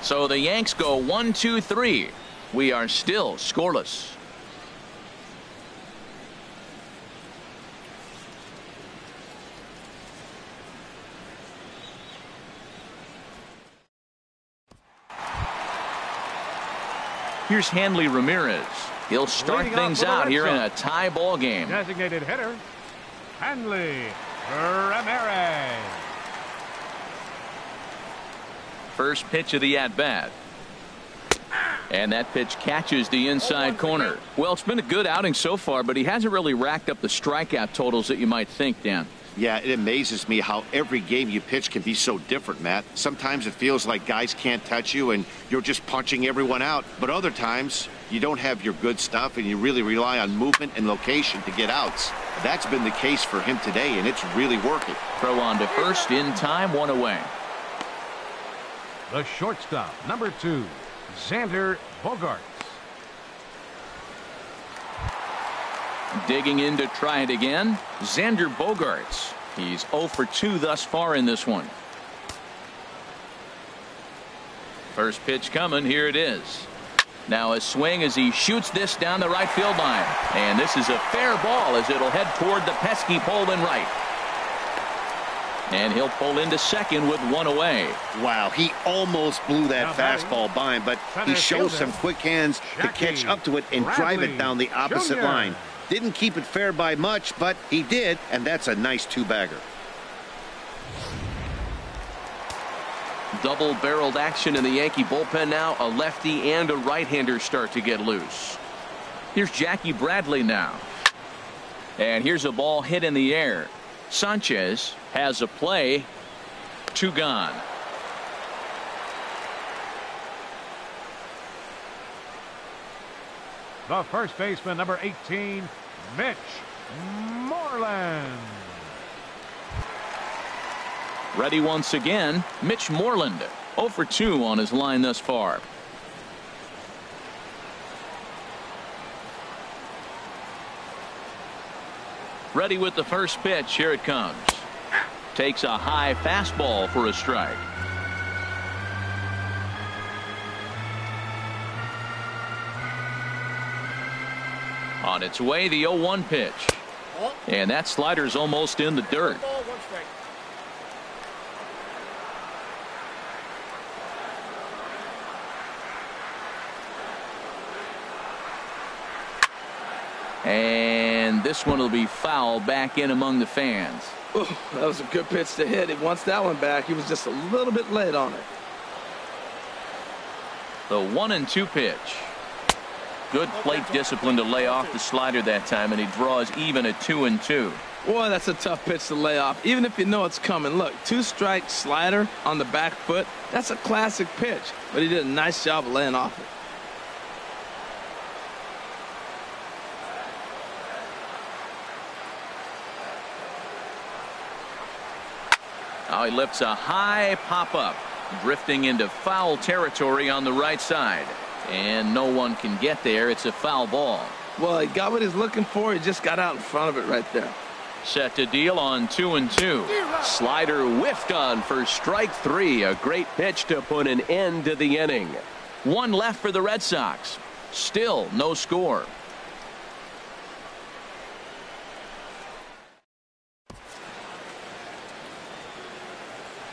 So the Yanks go 1-2-3. We are still scoreless. Here's Hanley Ramirez. He'll start things out here in a tie ball game. Designated hitter, Hanley Ramirez. First pitch of the at-bat. And that pitch catches the inside corner. Well, it's been a good outing so far, but he hasn't really racked up the strikeout totals that you might think, Dan. Yeah, it amazes me how every game you pitch can be so different, Matt. Sometimes it feels like guys can't touch you and you're just punching everyone out. But other times you don't have your good stuff and you really rely on movement and location to get outs. That's been the case for him today, and it's really working. Throw on to first in time, 1 away. The shortstop, number 2, Xander Bogaerts. Digging in to try it again, Xander Bogaerts. He's 0 for 2 thus far in this one. First pitch coming. Here it is. Now a swing as he shoots this down the right field line. And this is a fair ball as it'll head toward the pesky pole in right. And he'll pull into second with 1 away. Wow, he almost blew that fastball by him, but he shows some quick hands to catch up to it and drive it down the opposite line. Didn't keep it fair by much, but he did, and that's a nice 2-bagger. Double-barreled action in the Yankee bullpen now. A lefty and a right-hander start to get loose. Here's Jackie Bradley now. And here's a ball hit in the air. Sanchez has a play. 2 gone. The first baseman, number 18, Mitch Moreland. Ready once again, Mitch Moreland. 0 for 2 on his line thus far. Ready with the first pitch. Here it comes. Takes a high fastball for a strike. On its way, the 0-1 pitch. And that slider's almost in the dirt. And this one will be foul back in among the fans. Ooh, that was a good pitch to hit. He wants that one back. He was just a little bit late on it. The 1-2 pitch. Good plate discipline to lay off the slider that time, and he draws even at 2-2. Boy, that's a tough pitch to lay off, even if you know it's coming. Look, 2-strike slider on the back foot. That's a classic pitch, but he did a nice job of laying off it. Now he lifts a high pop-up, drifting into foul territory on the right side. And no one can get there. It's a foul ball. Well, he got what he's looking for. He just got out in front of it right there. Set to deal on 2-2. Slider whiffed on for strike 3. A great pitch to put an end to the inning. One left for the Red Sox. Still no score.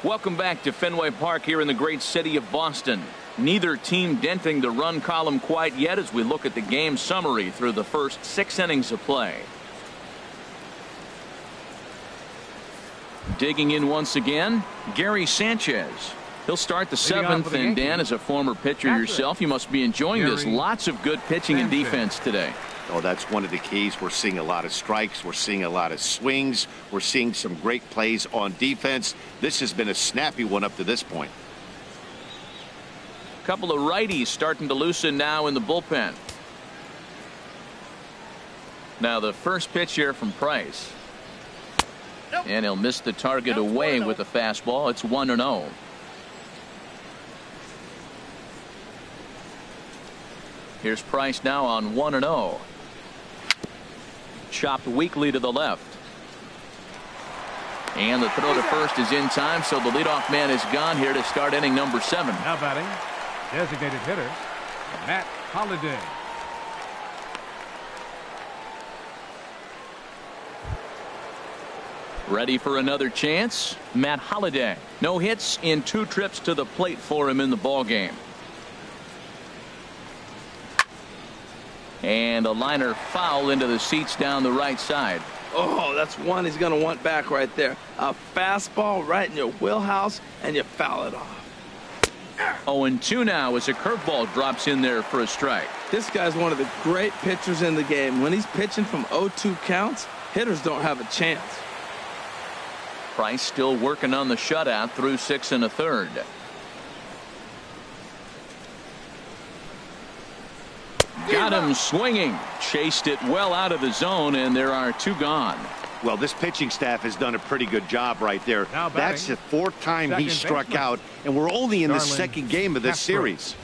Welcome back to Fenway Park here in the great city of Boston. Neither team denting the run column quite yet as we look at the game summary through the first 6 innings of play. Digging in once again, Gary Sanchez. He'll start the 7th, and Dan, as a former pitcher yourself, you must be enjoying this. Lots of good pitching and defense today. Oh, that's one of the keys. We're seeing a lot of strikes. We're seeing a lot of swings. We're seeing some great plays on defense. This has been a snappy one up to this point. A couple of righties starting to loosen now in the bullpen. Now the first pitch here from Price. And he'll miss the target away with a fastball. It's 1-0. Here's Price now on 1-0. Chopped weakly to the left. And the throw to first is in time, so the leadoff man is gone here to start inning number 7. Now batting, designated hitter, Matt Holliday. Ready for another chance? Matt Holliday. No hits in 2 trips to the plate for him in the ballgame. And a liner foul into the seats down the right side. Oh, that's one he's going to want back right there. A fastball right in your wheelhouse, and you foul it off. 0-2 now as a curveball drops in there for a strike. This guy's one of the great pitchers in the game. When he's pitching from 0-2 counts, hitters don't have a chance. Price still working on the shutout through 6 1/3. Got him swinging. Chased it well out of the zone, and there are 2 gone. Well, this pitching staff has done a pretty good job right there. That's the 4th time he struck out, and we're only in the 2nd game of this series.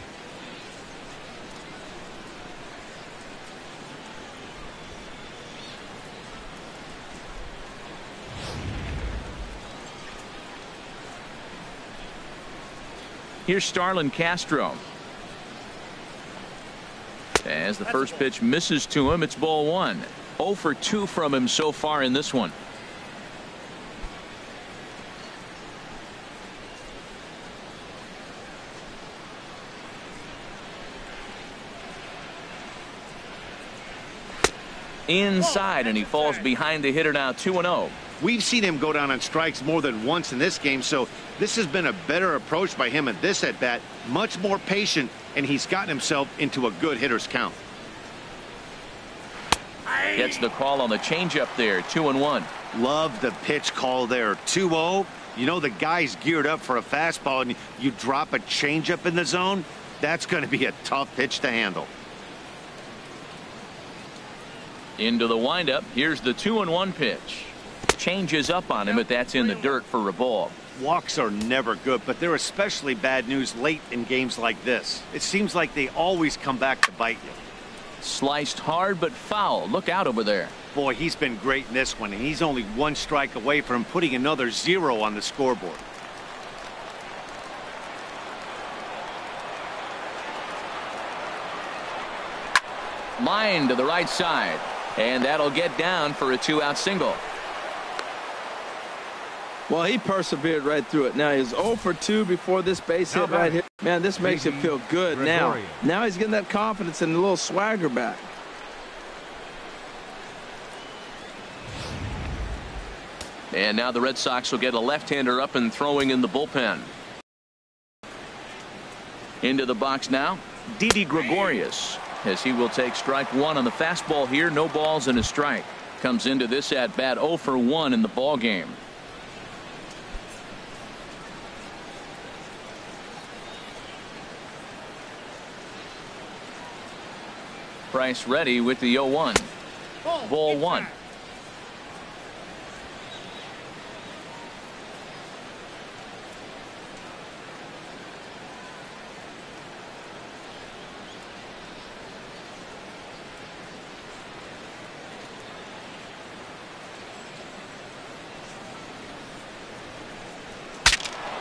Here's Starlin Castro. As the first pitch misses to him, it's ball 1. 0 for 2 from him so far in this one. Inside, and he falls behind the hitter now. 2-0. We've seen him go down on strikes more than once in this game, so this has been a better approach by him at this at bat. Much more patient, and he's gotten himself into a good hitter's count. Gets the call on the changeup there. 2-1. Love the pitch call there. 2-0. You know the guy's geared up for a fastball, and you drop a changeup in the zone. That's going to be a tough pitch to handle. Into the windup. Here's the 2-1 pitch. Changes up on him, but that's in the dirt for a ball. Walks are never good, but they're especially bad news late in games like this. It seems like they always come back to bite you. Sliced hard but foul. Look out over there. Boy, he's been great in this one, and he's only one strike away from putting another 0 on the scoreboard. Line to the right side, and that'll get down for a 2-out single. Well, he persevered right through it. Now he's 0 for 2 before this base hit right here. Man, this makes him feel good now. Now he's getting that confidence and a little swagger back. And now the Red Sox will get a left-hander up and throwing in the bullpen. Into the box now, Didi Gregorius, as he will take strike 1 on the fastball here. No balls and a strike. Comes into this at bat 0 for 1 in the ball game. Price ready with the 0-1. Ball 1.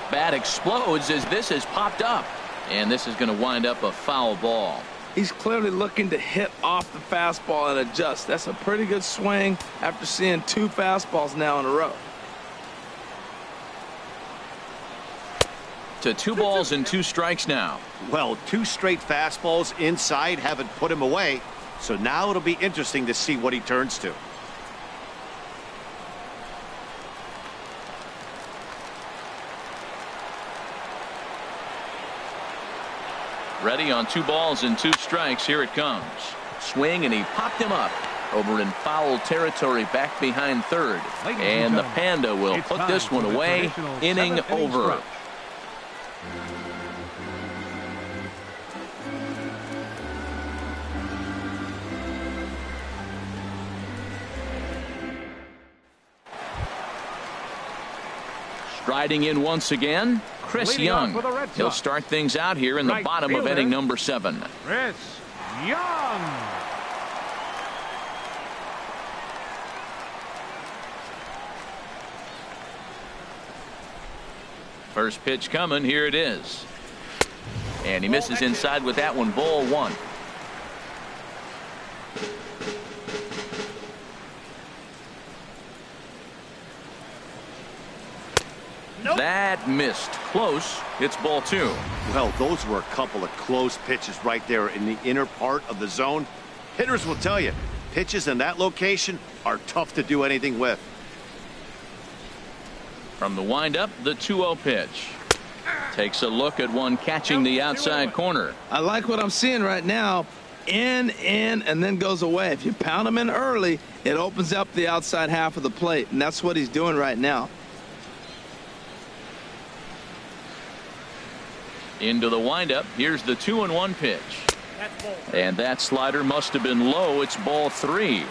Bat explodes as this has popped up, and this is going to wind up a foul ball. He's clearly looking to hit off the fastball and adjust. That's a pretty good swing after seeing 2 fastballs now in a row. To 2 balls and 2 strikes now. Well, 2 straight fastballs inside haven't put him away, so now it'll be interesting to see what he turns to. Ready on 2 balls and 2 strikes. Here it comes. Swing, and he popped him up over in foul territory back behind third. And the Panda will put this one away. Inning over. Striding in once again, Chris Young. He'll start things out here in the bottom of inning number 7. Chris Young. First pitch coming. Here it is. And he misses inside with that one. Ball 1. That missed. Close. It's ball 2. Well, those were a couple of close pitches right there in the inner part of the zone. Hitters will tell you, pitches in that location are tough to do anything with. From the windup, the 2-0 pitch. Takes a look at one catching the outside corner. I like what I'm seeing right now. In, and then goes away. If you pound him in early, it opens up the outside half of the plate, and that's what he's doing right now. Into the windup. Here's the 2-1 pitch. And that slider must have been low. It's ball 3.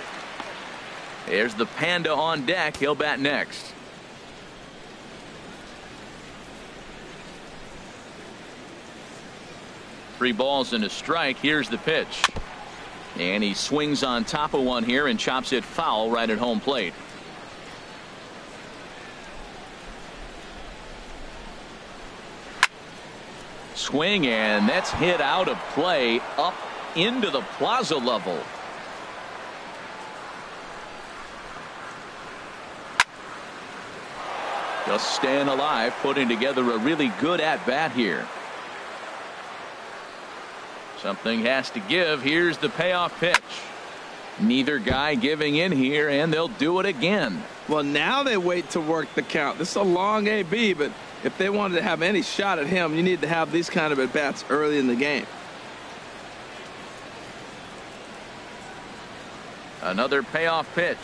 There's the Panda on deck. He'll bat next. Three balls and a strike. Here's the pitch. And he swings on top of one here and chops it foul right at home plate. Swing, and that's hit out of play up into the plaza level. Just staying alive, putting together a really good at-bat here. Something has to give. Here's the payoff pitch. Neither guy giving in here, and they'll do it again. Well, now they wait to work the count. This is a long AB, but if they wanted to have any shot at him, you need to have these kind of at-bats early in the game. Another payoff pitch.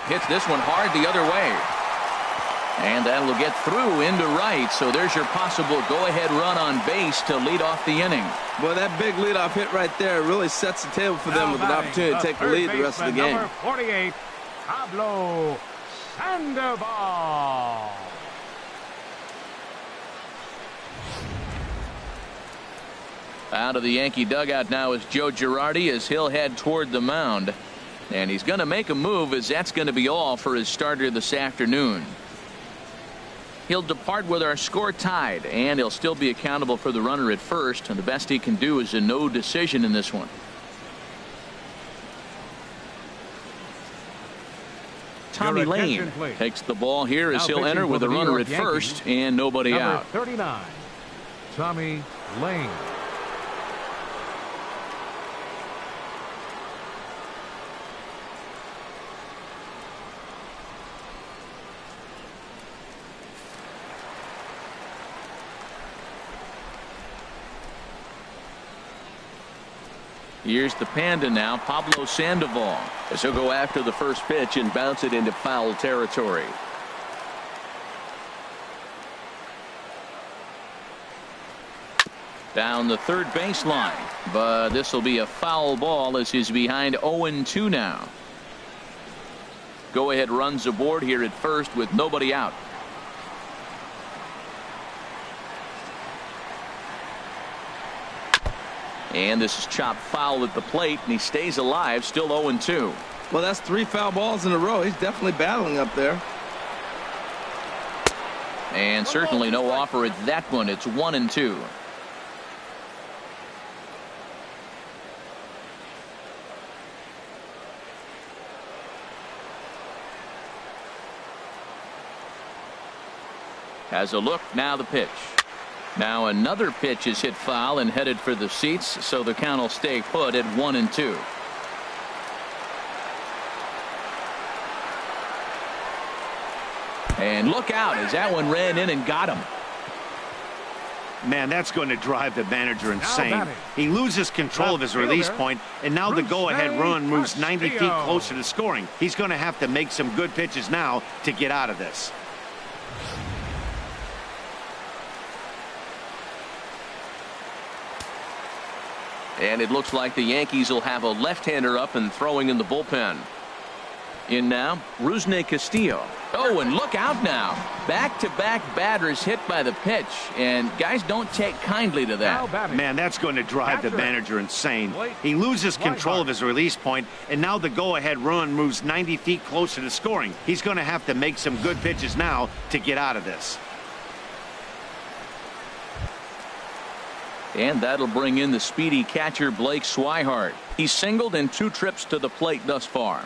Hits this one hard the other way. And that'll get through into right. So there's your possible go-ahead run on base to lead off the inning. Boy, that big leadoff hit right there really sets the table for them with an opportunity to take the lead the rest of the game. Number 48, Pablo Sandoval. Out of the Yankee dugout now is Joe Girardi as he'll head toward the mound. And he's going to make a move, as that's going to be all for his starter this afternoon. He'll depart with our score tied, and he'll still be accountable for the runner at first, and the best he can do is a no decision in this one. Tommy Lane takes the ball here as he'll enter with a runner at first and nobody out. 39, Tommy Lane. Here's the Panda now, Pablo Sandoval. As he'll go after the first pitch and bounce it into foul territory. Down the third baseline, but this will be a foul ball as he's behind 0-2 now. Go ahead runs aboard here at first with nobody out. And this is chopped foul at the plate, and he stays alive, still 0-2. Well, that's 3 foul balls in a row. He's definitely battling up there. And certainly no offer at that one. It's 1-2. Has a look, now the pitch. Now another pitch is hit foul and headed for the seats, so the count will stay put at 1-2. And look out as that one ran in and got him. Man, that's going to drive the manager insane. He loses control of his release point, and now the go-ahead run moves 90 feet closer to scoring. He's going to have to make some good pitches now to get out of this. And it looks like the Yankees will have a left-hander up and throwing in the bullpen. In now, Rusney Castillo. Oh, and look out now. Back-to-back batters hit by the pitch, and guys don't take kindly to that. Man, that's going to drive the manager insane. He loses control of his release point, and now the go-ahead run moves 90 feet closer to scoring. He's going to have to make some good pitches now to get out of this. And that'll bring in the speedy catcher Blake Swihart. He's singled in 2 trips to the plate thus far.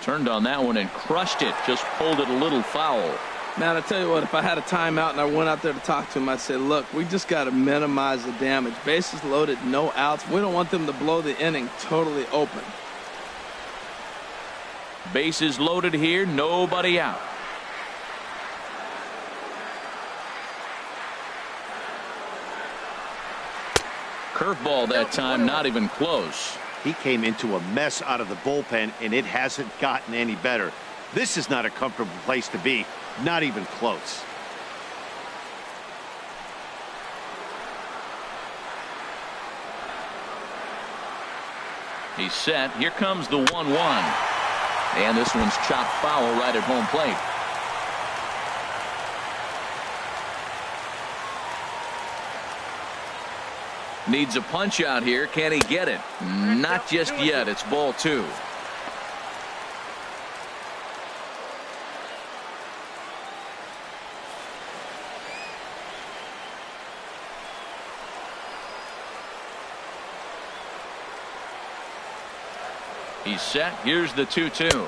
Turned on that one and crushed it. Just pulled it a little foul. Man, I tell you what, if I had a timeout and I went out there to talk to him, I'd say, look, we just got to minimize the damage. Bases loaded, no outs. We don't want them to blow the inning totally open. Bases loaded here, nobody out. Curveball that time, not even close. He came into a mess out of the bullpen, and it hasn't gotten any better. This is not a comfortable place to be. Not even close. He's set. Here comes the 1-1. And this one's chopped foul right at home plate. Needs a punch out here. Can he get it? Not just yet. It's ball 2. He's set. Here's the 2-2.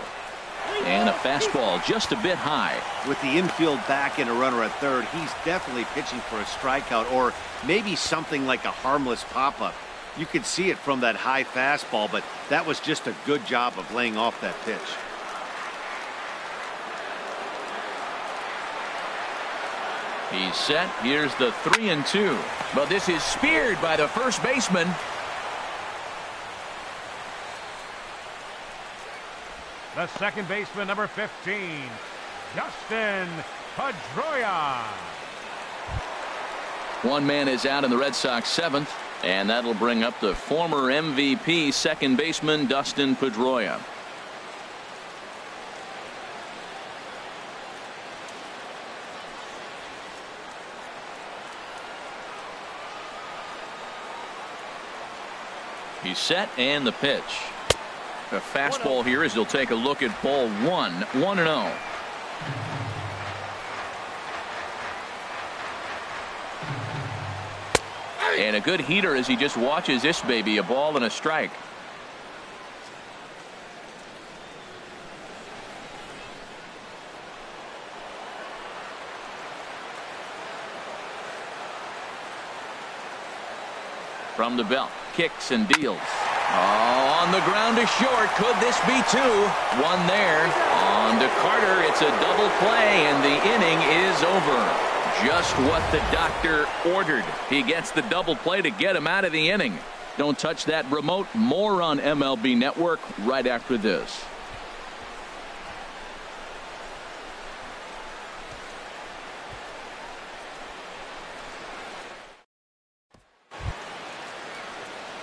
And a fastball just a bit high. With the infield back and a runner at third, he's definitely pitching for a strikeout or maybe something like a harmless pop-up. You could see it from that high fastball, but that was just a good job of laying off that pitch. He's set. Here's the 3-2. But this is speared by the first baseman. The second baseman, number 15, Dustin Pedroia. One man is out in the Red Sox 7th, and that'll bring up the former MVP second baseman Dustin Pedroia. He's set, and the pitch. A fastball here as he'll take a look at ball 1. 1-0. And a good heater as he just watches this baby, a ball and a strike. From the belt, kicks and deals. Oh, on the ground to short. Could this be two? One there. On to Carter. It's a double play, and the inning is over. Just what the doctor ordered. He gets the double play to get him out of the inning. Don't touch that remote. More on MLB Network right after this.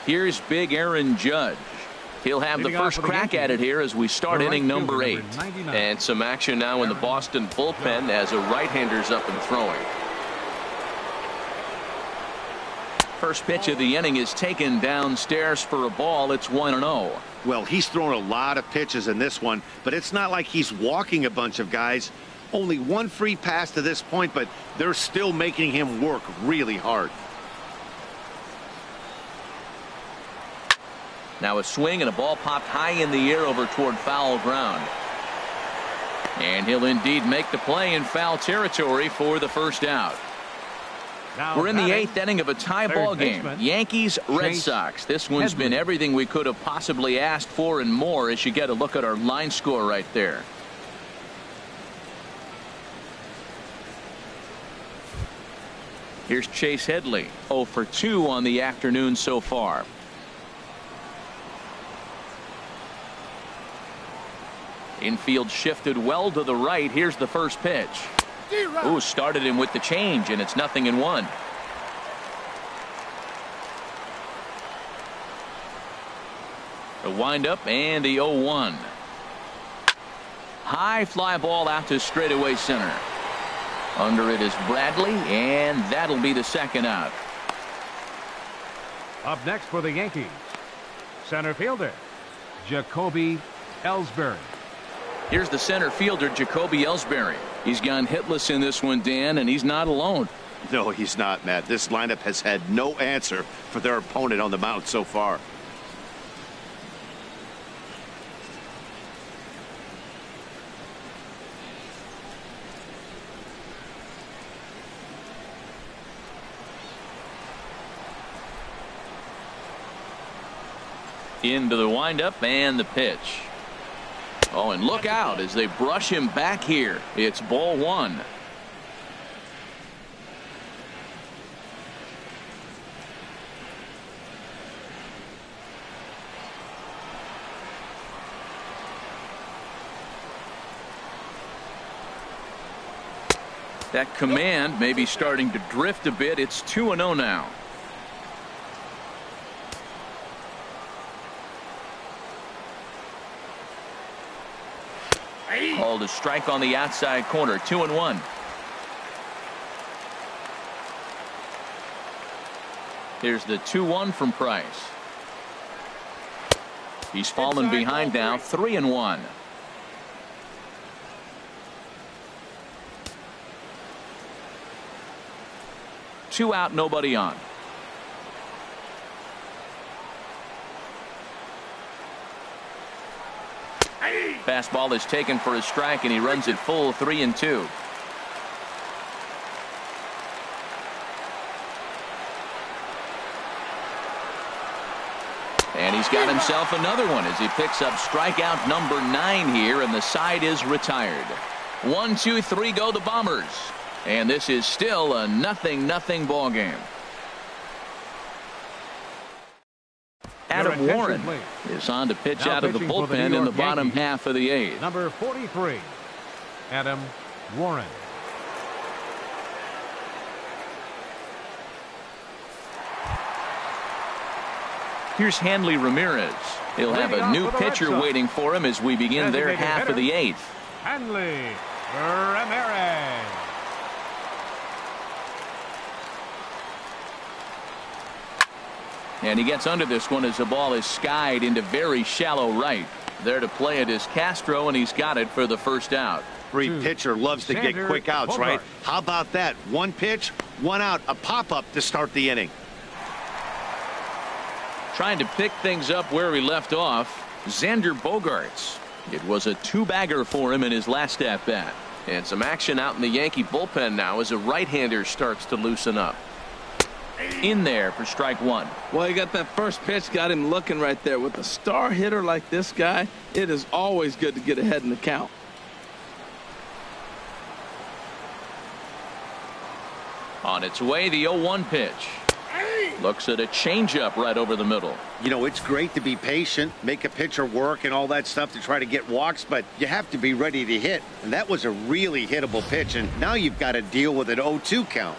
Here's big Aaron Judge. He'll have the first crack at it here as we start inning number 8. And some action now in the Boston bullpen as a right-hander's up and throwing. First pitch of the inning is taken downstairs for a ball. It's 1-0. Well, he's thrown a lot of pitches in this one, but it's not like he's walking a bunch of guys. Only one free pass to this point, but they're still making him work really hard. Now a swing and a ball popped high in the air over toward foul ground. And he'll indeed make the play in foul territory for the first out. Now we're in the 8th inning of a tie ball game. Yankees Red Chase Sox. This one's Headley. been everything we could have possibly asked for and more as you get a look at our line score right there. Here's Chase Headley. 0 for 2 on the afternoon so far. Infield shifted well to the right. Here's the first pitch. Ooh, started him with the change, and it's 0-1. A windup and the 0-1. High fly ball out to straightaway center. Under it is Bradley, and that'll be the second out. Up next for the Yankees, center fielder Jacoby Ellsbury. Here's the center fielder, Jacoby Ellsbury. He's gone hitless in this one, Dan, and he's not alone. No, he's not, Matt. This lineup has had no answer for their opponent on the mound so far. Into the windup and the pitch. Oh, and look out as they brush him back here. It's ball 1. That command may be starting to drift a bit. It's 2-0 now. Called a strike on the outside corner. 2-1. Here's the 2-1 from Price. He's fallen behind now. 3-1. Two out, nobody on. Fastball is taken for a strike, and he runs it full. 3-2. And he's got himself another one as he picks up strikeout number 9 here, and the side is retired. 1, 2, 3 go the Bombers. And this is still a 0-0 ball game. Adam Warren is on to pitch out of the bullpen in the bottom half of the 8th. Number 43, Adam Warren. Here's Hanley Ramirez. He'll have a new pitcher waiting for him as we begin their half of the 8th. Hanley Ramirez. And he gets under this one as the ball is skied into very shallow right. There to play it is Castro, and he's got it for the first out. Every pitcher loves to get quick outs, right? How about that? One pitch, one out, a pop-up to start the inning. Trying to pick things up where he left off, Xander Bogaerts. It was a 2-bagger for him in his last at-bat. And some action out in the Yankee bullpen now as a right-hander starts to loosen up. In there for strike 1. Well, he got that first pitch, got him looking right there. With a star hitter like this guy, it is always good to get ahead in the count. On its way, the 0-1 pitch. Looks at a changeup right over the middle. You know, it's great to be patient, make a pitcher work and all that stuff to try to get walks, but you have to be ready to hit. And that was a really hittable pitch, and now you've got to deal with an 0-2 count.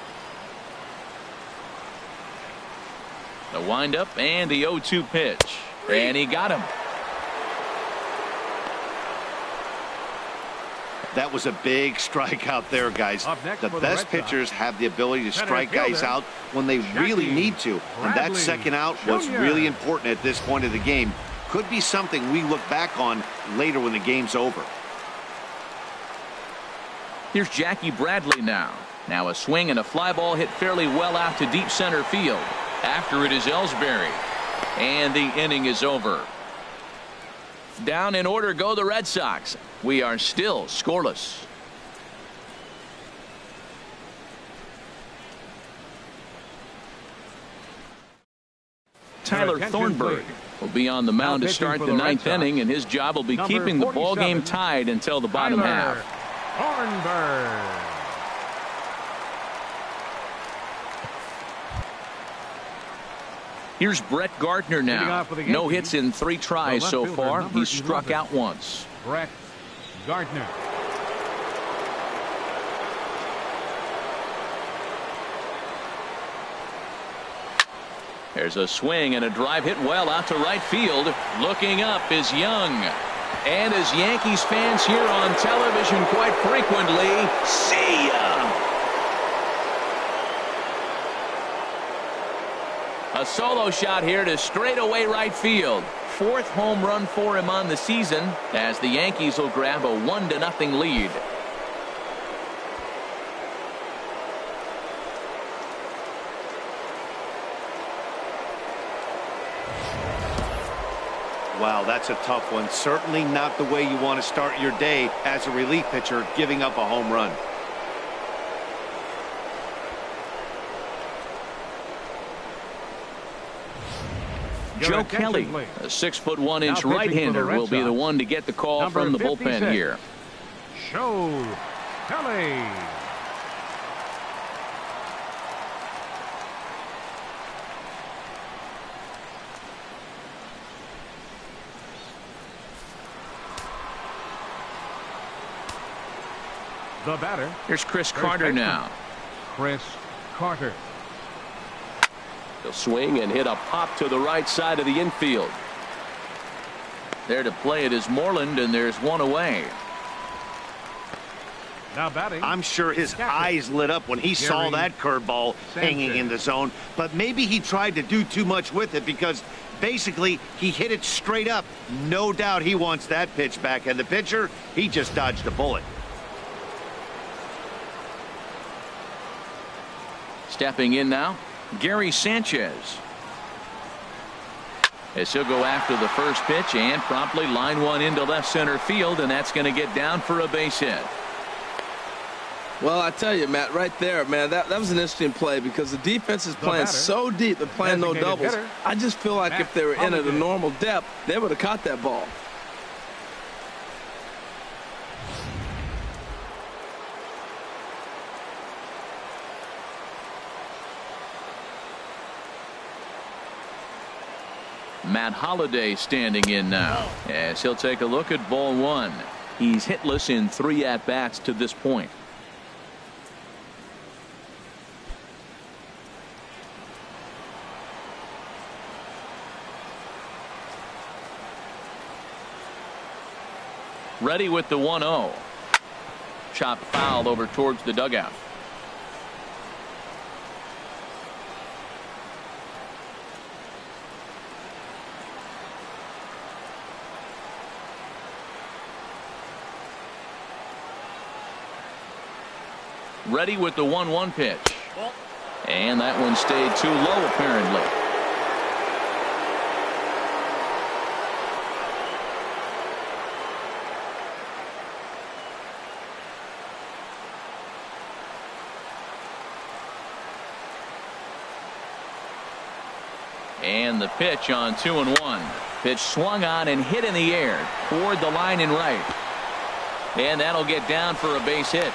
The windup and the 0-2 pitch. And he got him. That was a big strikeout there, guys. The best pitchers have the ability to strike guys out when they really need to. And that second out was really important at this point of the game. Could be something we look back on later when the game's over. Here's Jackie Bradley now. Now a swing and a fly ball hit fairly well out to deep center field. After it is Ellsbury. And the inning is over. Down in order go the Red Sox. We are still scoreless. Tyler Thornburg will be on the mound to start the 9th inning, and his job will be keeping the ball game tied until the bottom half. Thornburg. Here's Brett Gardner now. No hits in 3 tries so far. He's struck out once. Brett Gardner. There's a swing and a drive hit well out to right field. Looking up is Young. And as Yankees fans hear on television quite frequently, see ya! A solo shot here to straightaway right field. 4th home run for him on the season as the Yankees will grab a 1-0 lead. Wow, that's a tough one. Certainly not the way you want to start your day as a relief pitcher, giving up a home run. Joe Kelly, a 6'1" right-hander, will be the one to get the call from the bullpen here. Joe Kelly. The batter. Here's Chris Carter now. Chris Carter. He'll swing and hit a pop to the right side of the infield. There to play it is Moreland, and there's one away. Now batting. I'm sure his eyes lit up when he saw that curveball hanging in the zone, but maybe he tried to do too much with it because basically he hit it straight up. No doubt he wants that pitch back, and the pitcher, he just dodged a bullet. Stepping in now, Gary Sanchez. As he'll go after the first pitch and promptly line one into left center field, and that's going to get down for a base hit. Well, I tell you, Matt, right there, man, that was an interesting play because the defense is playing so deep, they're playing no doubles. I just feel like if they were in at a normal depth, they would have caught that ball. Matt Holliday standing in now as he'll take a look at ball one. He's hitless in 3 at-bats to this point. Ready with the 1-0. Chop foul over towards the dugout. Ready with the 1-1 pitch. And that one stayed too low apparently. And the pitch on 2-1. Pitch swung on and hit in the air toward the line and right. And that'll get down for a base hit.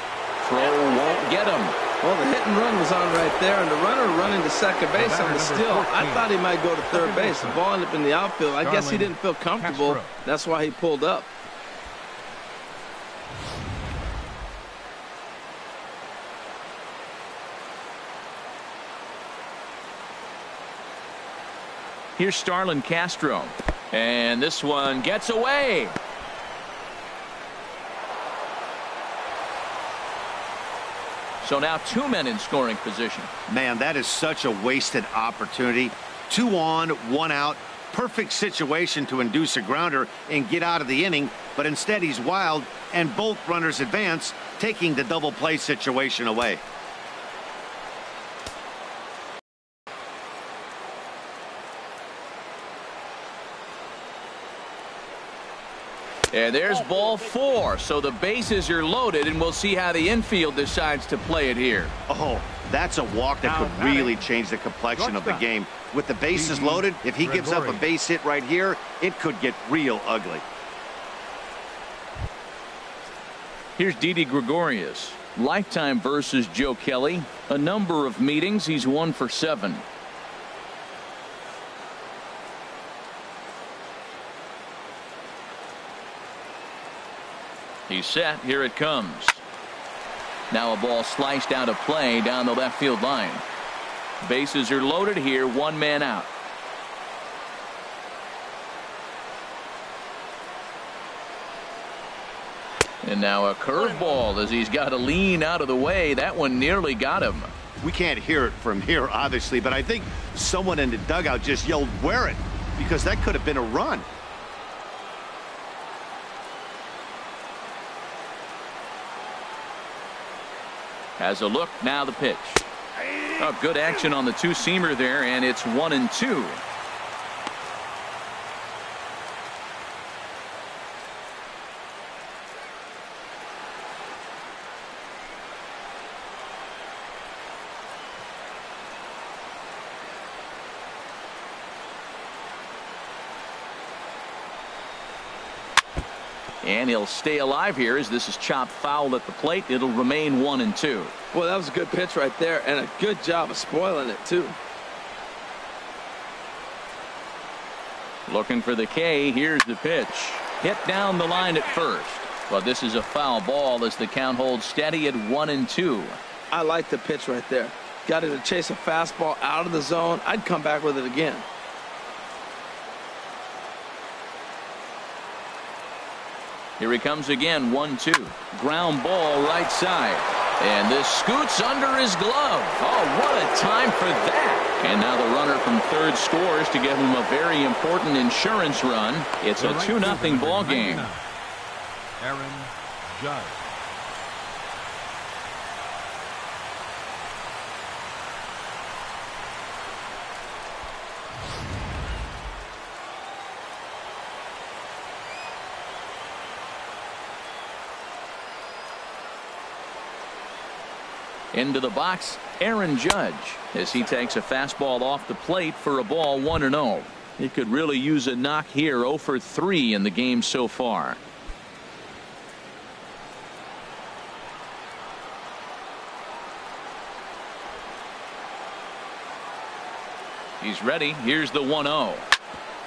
Throw won't get him. Well, the hit and run was on right there, and the runner running to second base on the steal. I thought he might go to third base. The ball ended up in the outfield. I guess he didn't feel comfortable. That's why he pulled up. Here's Starlin Castro. And this one gets away. So now 2 men in scoring position. Man, that is such a wasted opportunity. 2 on, 1 out. Perfect situation to induce a grounder and get out of the inning. But instead he's wild and both runners advance, taking the double play situation away. And there's ball 4. So the bases are loaded, and we'll see how the infield decides to play it here. Oh, that's a walk that could really change the complexion of the game. With the bases loaded, if he gives up a base hit right here, it could get real ugly. Here's Didi Gregorius. Lifetime versus Joe Kelly. A number of meetings. He's 1 for 7. He's set. Here it comes. Now a ball sliced out of play down the left field line. Bases are loaded here. 1 man out. And now a curveball as he's got to lean out of the way. That one nearly got him. We can't hear it from here, obviously, but I think someone in the dugout just yelled, "Wear it," because that could have been a run. Has a look. Now the pitch. Oh, good action on the 2-seamer there, and it's 1-2. And he'll stay alive here as this is chopped foul at the plate. It'll remain 1-2. Well, that was a good pitch right there, and a good job of spoiling it too. Looking for the K. Here's the pitch. Hit down the line at first. Well, this is a foul ball as the count holds steady at 1-2. I like the pitch right there. Got it to chase a fastball out of the zone. I'd come back with it again. Here he comes again. 1-2. Ground ball right side. And this scoots under his glove. Oh, what a time for that. And now the runner from third scores to give him a very important insurance run. It's a 2-0 ball game. Aaron Judge. Into the box, Aaron Judge, as he takes a fastball off the plate for a ball 1-0. He could really use a knock here. 0 for 3 in the game so far. He's ready. Here's the 1-0.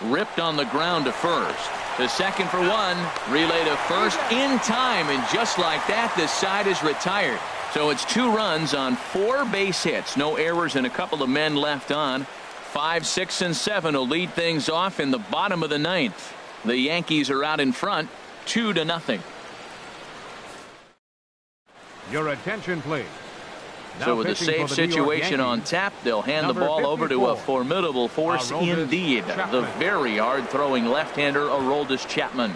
Ripped on the ground to first. To second for one. Relay to first in time. And just like that, the side is retired. So it's 2 runs on 4 base hits. No errors and a couple of men left on. 5, 6, and 7 will lead things off in the bottom of the 9th. The Yankees are out in front 2-0. Your attention, please. So with a safe situation on tap, they'll hand the ball over to a formidable force indeed. The very hard-throwing left-hander, Aroldis Chapman.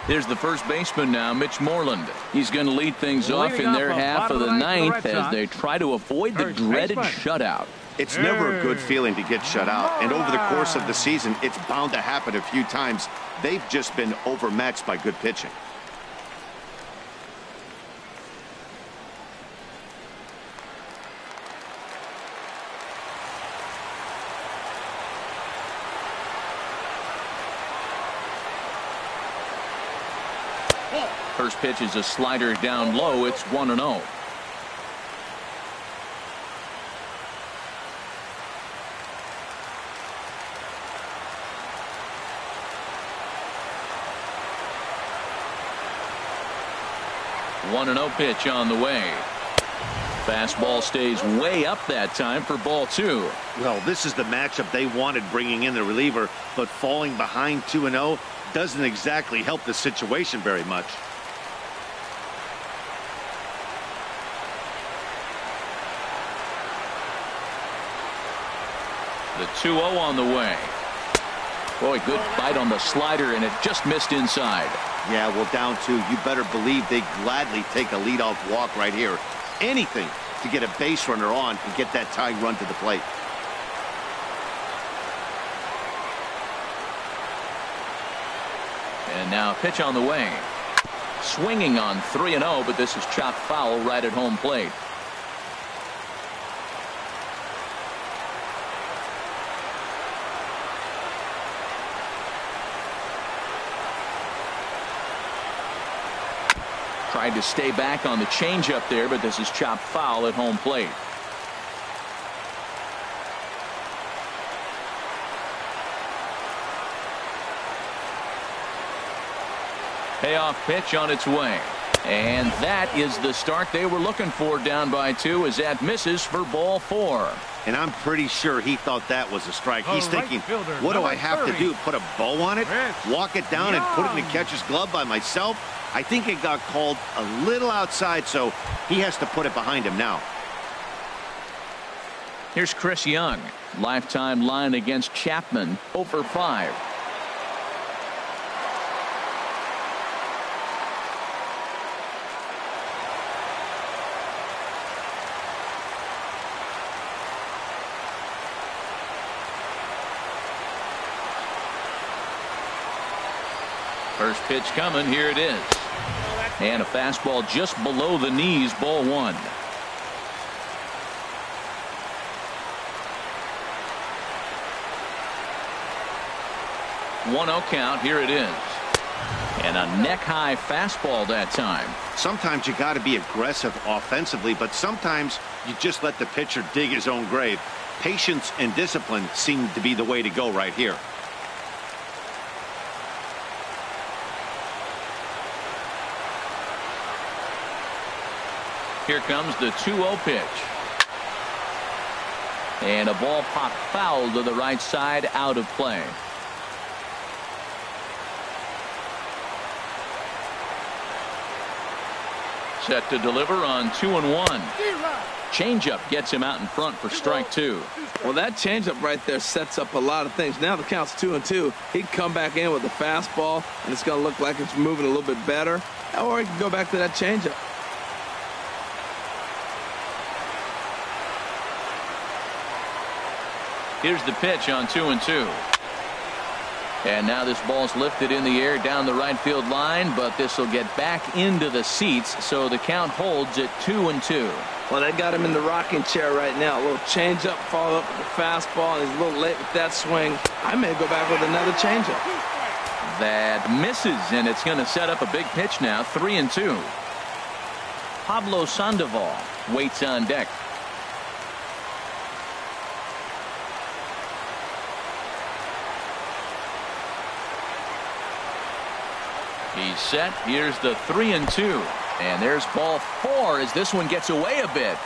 Here's the first baseman now, Mitch Moreland. He's going to lead things off in their half of the 9th as they try to avoid the dreaded shutout. It's never a good feeling to get shut out, and over the course of the season, it's bound to happen a few times. They've just been overmatched by good pitching. First pitch is a slider down low. It's 1-0. Pitch on the way. Fastball stays way up that time for ball 2. Well, this is the matchup they wanted, bringing in the reliever, but falling behind 2-0 doesn't exactly help the situation very much. The 2-0 on the way. Boy, good bite on the slider, and it just missed inside. Yeah, well, down 2, you better believe they gladly take a leadoff walk right here. Anything to get a base runner on and get that tying run to the plate. And now a pitch on the way. Swinging on 3-0, but this is chopped foul right at home plate. Tried to stay back on the changeup there, but this is chopped foul at home plate. Payoff pitch on its way. And that is the start they were looking for, down by 2, as that misses for ball 4. And I'm pretty sure he thought that was a strike. He's thinking, what do I have to do? Put a bow on it? Walk it down and put it in the catcher's glove by myself? I think it got called a little outside, so he has to put it behind him now. Here's Chris Young. Lifetime line against Chapman, 0 for 5. First pitch coming. Here it is. And a fastball just below the knees, ball 1. One 0 count. Here it is. And a neck-high fastball that time. Sometimes you got to be aggressive offensively, but sometimes you just let the pitcher dig his own grave. Patience and discipline seem to be the way to go right here. Here comes the 2-0 pitch. And a ball popped foul to the right side, out of play. Set to deliver on 2-1. Changeup gets him out in front for strike 2. Well, that changeup right there sets up a lot of things. Now the count's 2-2. He'd come back in with a fastball, and it's going to look like it's moving a little bit better. Or he can go back to that changeup. Here's the pitch on 2-2. And now this ball's lifted in the air down the right field line, but this will get back into the seats, so the count holds at 2-2. Well, they got him in the rocking chair right now. A little changeup, follow up with the fastball, and he's a little late with that swing. I may go back with another changeup. That misses, and it's going to set up a big pitch now, 3-2. Pablo Sandoval waits on deck. He's set. Here's the 3-2. And there's ball 4 as this one gets away a bit.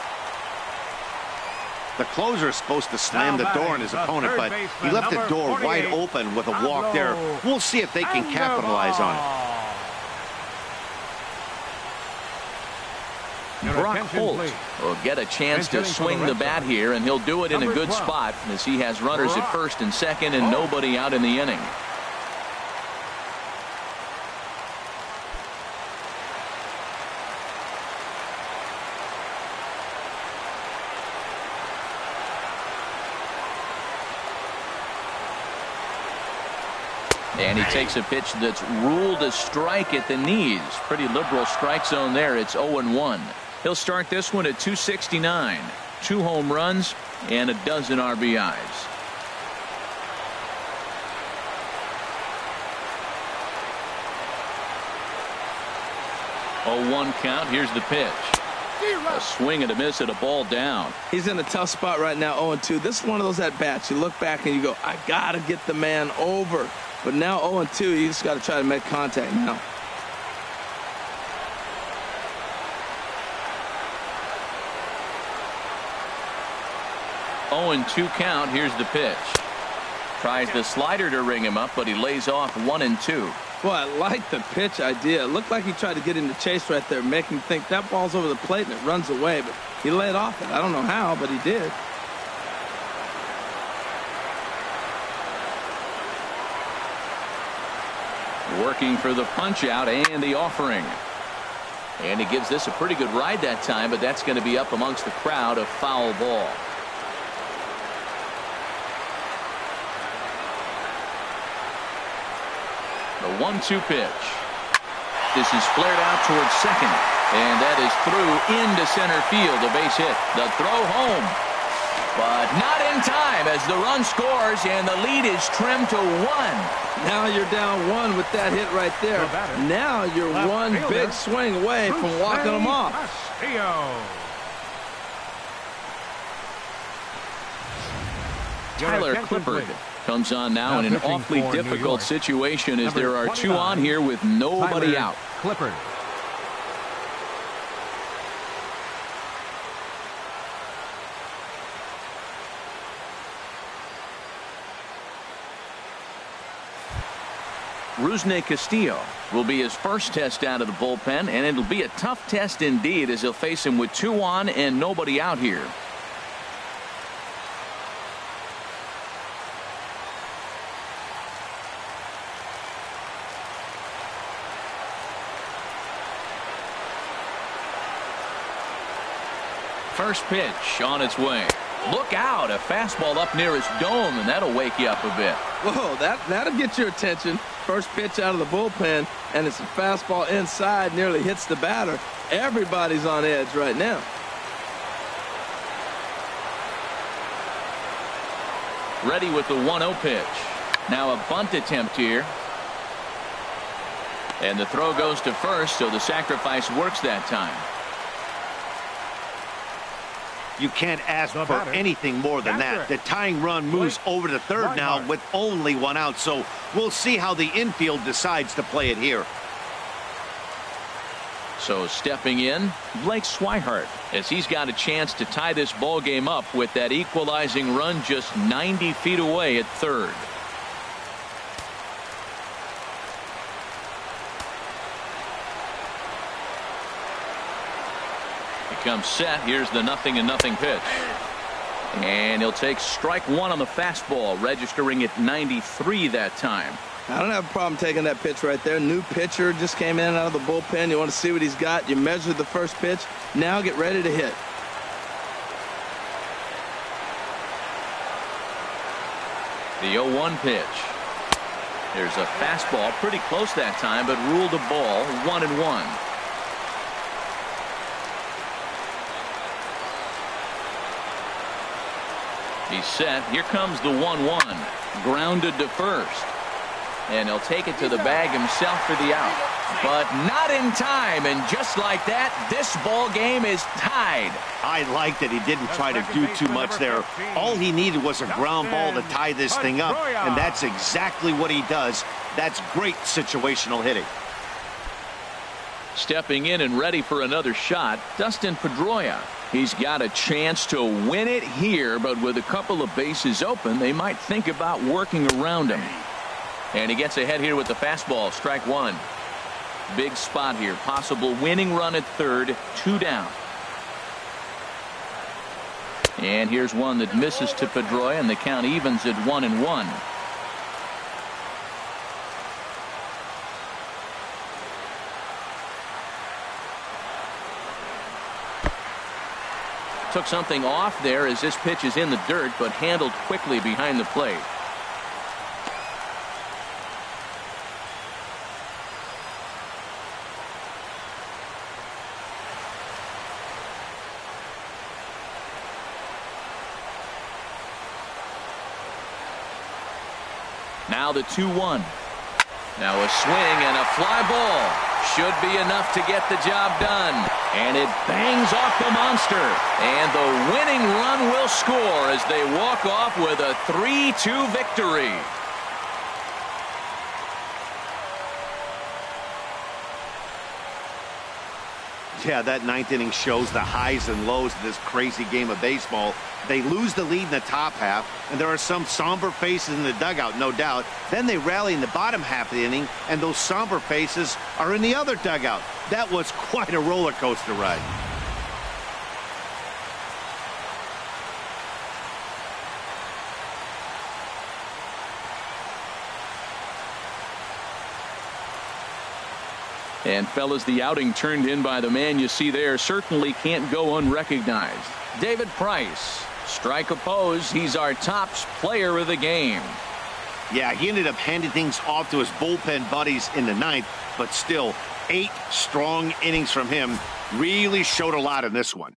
The closer is supposed to slam the door on his opponent, but he left the door wide open with a walk there. We'll see if they can capitalize on it. Brock Holt will get a chance to swing the bat here, and he'll do it in a good spot as he has runners at first and second and nobody out in the inning. And he takes a pitch that's ruled a strike at the knees. Pretty liberal strike zone there. It's 0-1. He'll start this one at 269. 2 home runs and a dozen RBIs. 0-1 count. Here's the pitch. A swing and a miss at a ball down. He's in a tough spot right now, 0-2. This is one of those at-bats. You look back and you go, I got to get the man over. But now 0-2, you just got to try to make contact now. Oh, and 2 count. Here's the pitch. Tries the slider to ring him up, but he lays off 1-2. Well, I like the pitch idea. It looked like he tried to get into chase right there, make him think that ball's over the plate and it runs away, but he laid off it. I don't know how, but he did. Working for the punch out and the offering. And he gives this a pretty good ride that time, but that's going to be up amongst the crowd. A foul ball. The 1-2 pitch. This is flared out towards second, and that is through into center field. A base hit. The throw home, but not in time as the run scores and the lead is trimmed to 1. Now you're down 1 with that hit right there. Now you're one big swing away from walking them off. Tyler Clippard comes on now in an awfully difficult situation as there are 2 on here with nobody out. Clippard. Rusney Castillo will be his first test out of the bullpen, and it'll be a tough test indeed as he'll face him with 2 on and nobody out here. First pitch on its way. Look out, a fastball up near his dome, and that'll wake you up a bit. Whoa, that'll get your attention. First pitch out of the bullpen, and it's a fastball inside, nearly hits the batter. Everybody's on edge right now. Ready with the 1-0 pitch. Now a bunt attempt here. And the throw goes to first, so the sacrifice works that time. You can't ask for anything more than that. The tying run moves over to third now with only 1 out. So we'll see how the infield decides to play it here. So stepping in, Blake Swihart, as he's got a chance to tie this ball game up with that equalizing run just 90 feet away at third. Comes set. Here's the 0-0 pitch. And he'll take strike 1 on the fastball, registering at 93 that time. I don't have a problem taking that pitch right there. New pitcher just came in out of the bullpen. You want to see what he's got. You measure the first pitch. Now get ready to hit. The 0-1 pitch. There's a fastball pretty close that time, but ruled a ball. 1-1. He's set. Here comes the 1-1. Grounded to first. And he'll take it to the bag himself for the out. But not in time. And just like that, this ball game is tied. I liked it. He didn't try to do too much there. All he needed was a ground ball to tie this thing up. And that's exactly what he does. That's great situational hitting. Stepping in and ready for another shot, Dustin Pedroia. He's got a chance to win it here, but with a couple of bases open, they might think about working around him. And he gets ahead here with the fastball. Strike one. Big spot here. Possible winning run at third. 2 down. And here's one that misses to Pedroia, and the count evens at 1-1. Took something off there as this pitch is in the dirt, but handled quickly behind the plate. Now the 2-1. Now a swing and a fly ball. Should be enough to get the job done. And it bangs off the monster. And the winning run will score as they walk off with a 3-2 victory. Yeah, that 9th inning shows the highs and lows of this crazy game of baseball. They lose the lead in the top half, and there are some somber faces in the dugout, no doubt. Then they rally in the bottom half of the inning, and those somber faces are in the other dugout. That was quite a roller coaster ride. And fellas, the outing turned in by the man you see there certainly can't go unrecognized. David Price. Strike oppose. He's our top player of the game. Yeah, he ended up handing things off to his bullpen buddies in the 9th, but still 8 strong innings from him. Really showed a lot in this one.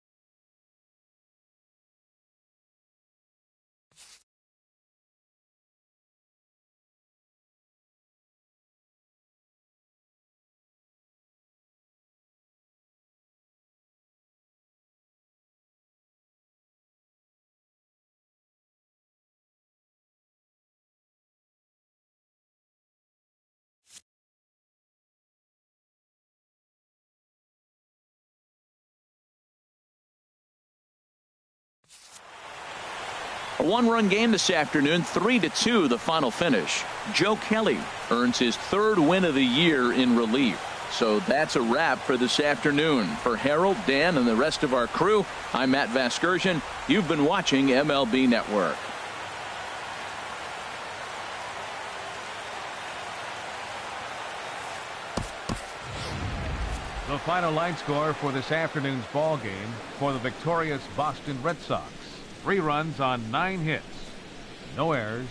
A 1-run game this afternoon, 3-2 the final finish. Joe Kelly earns his 3rd win of the year in relief. So that's a wrap for this afternoon. For Harold, Dan, and the rest of our crew, I'm Matt Vasgersian. You've been watching MLB Network. The final line score for this afternoon's ball game for the victorious Boston Red Sox. 3 runs on 9 hits. No errors.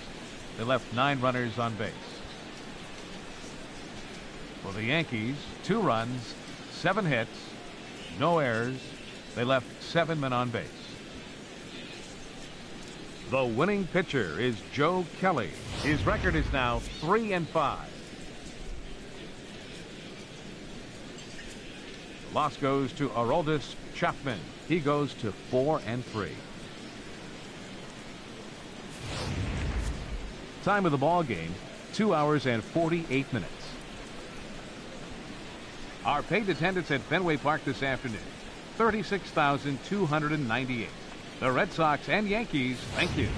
They left 9 runners on base. For the Yankees, 2 runs, 7 hits, no errors. They left 7 men on base. The winning pitcher is Joe Kelly. His record is now 3-5. The loss goes to Aroldis Chapman. He goes to 4-3. Time of the ball game, 2 hours and 48 minutes. Our paid attendance at Fenway Park this afternoon, 36,298. The Red Sox and Yankees, thank you.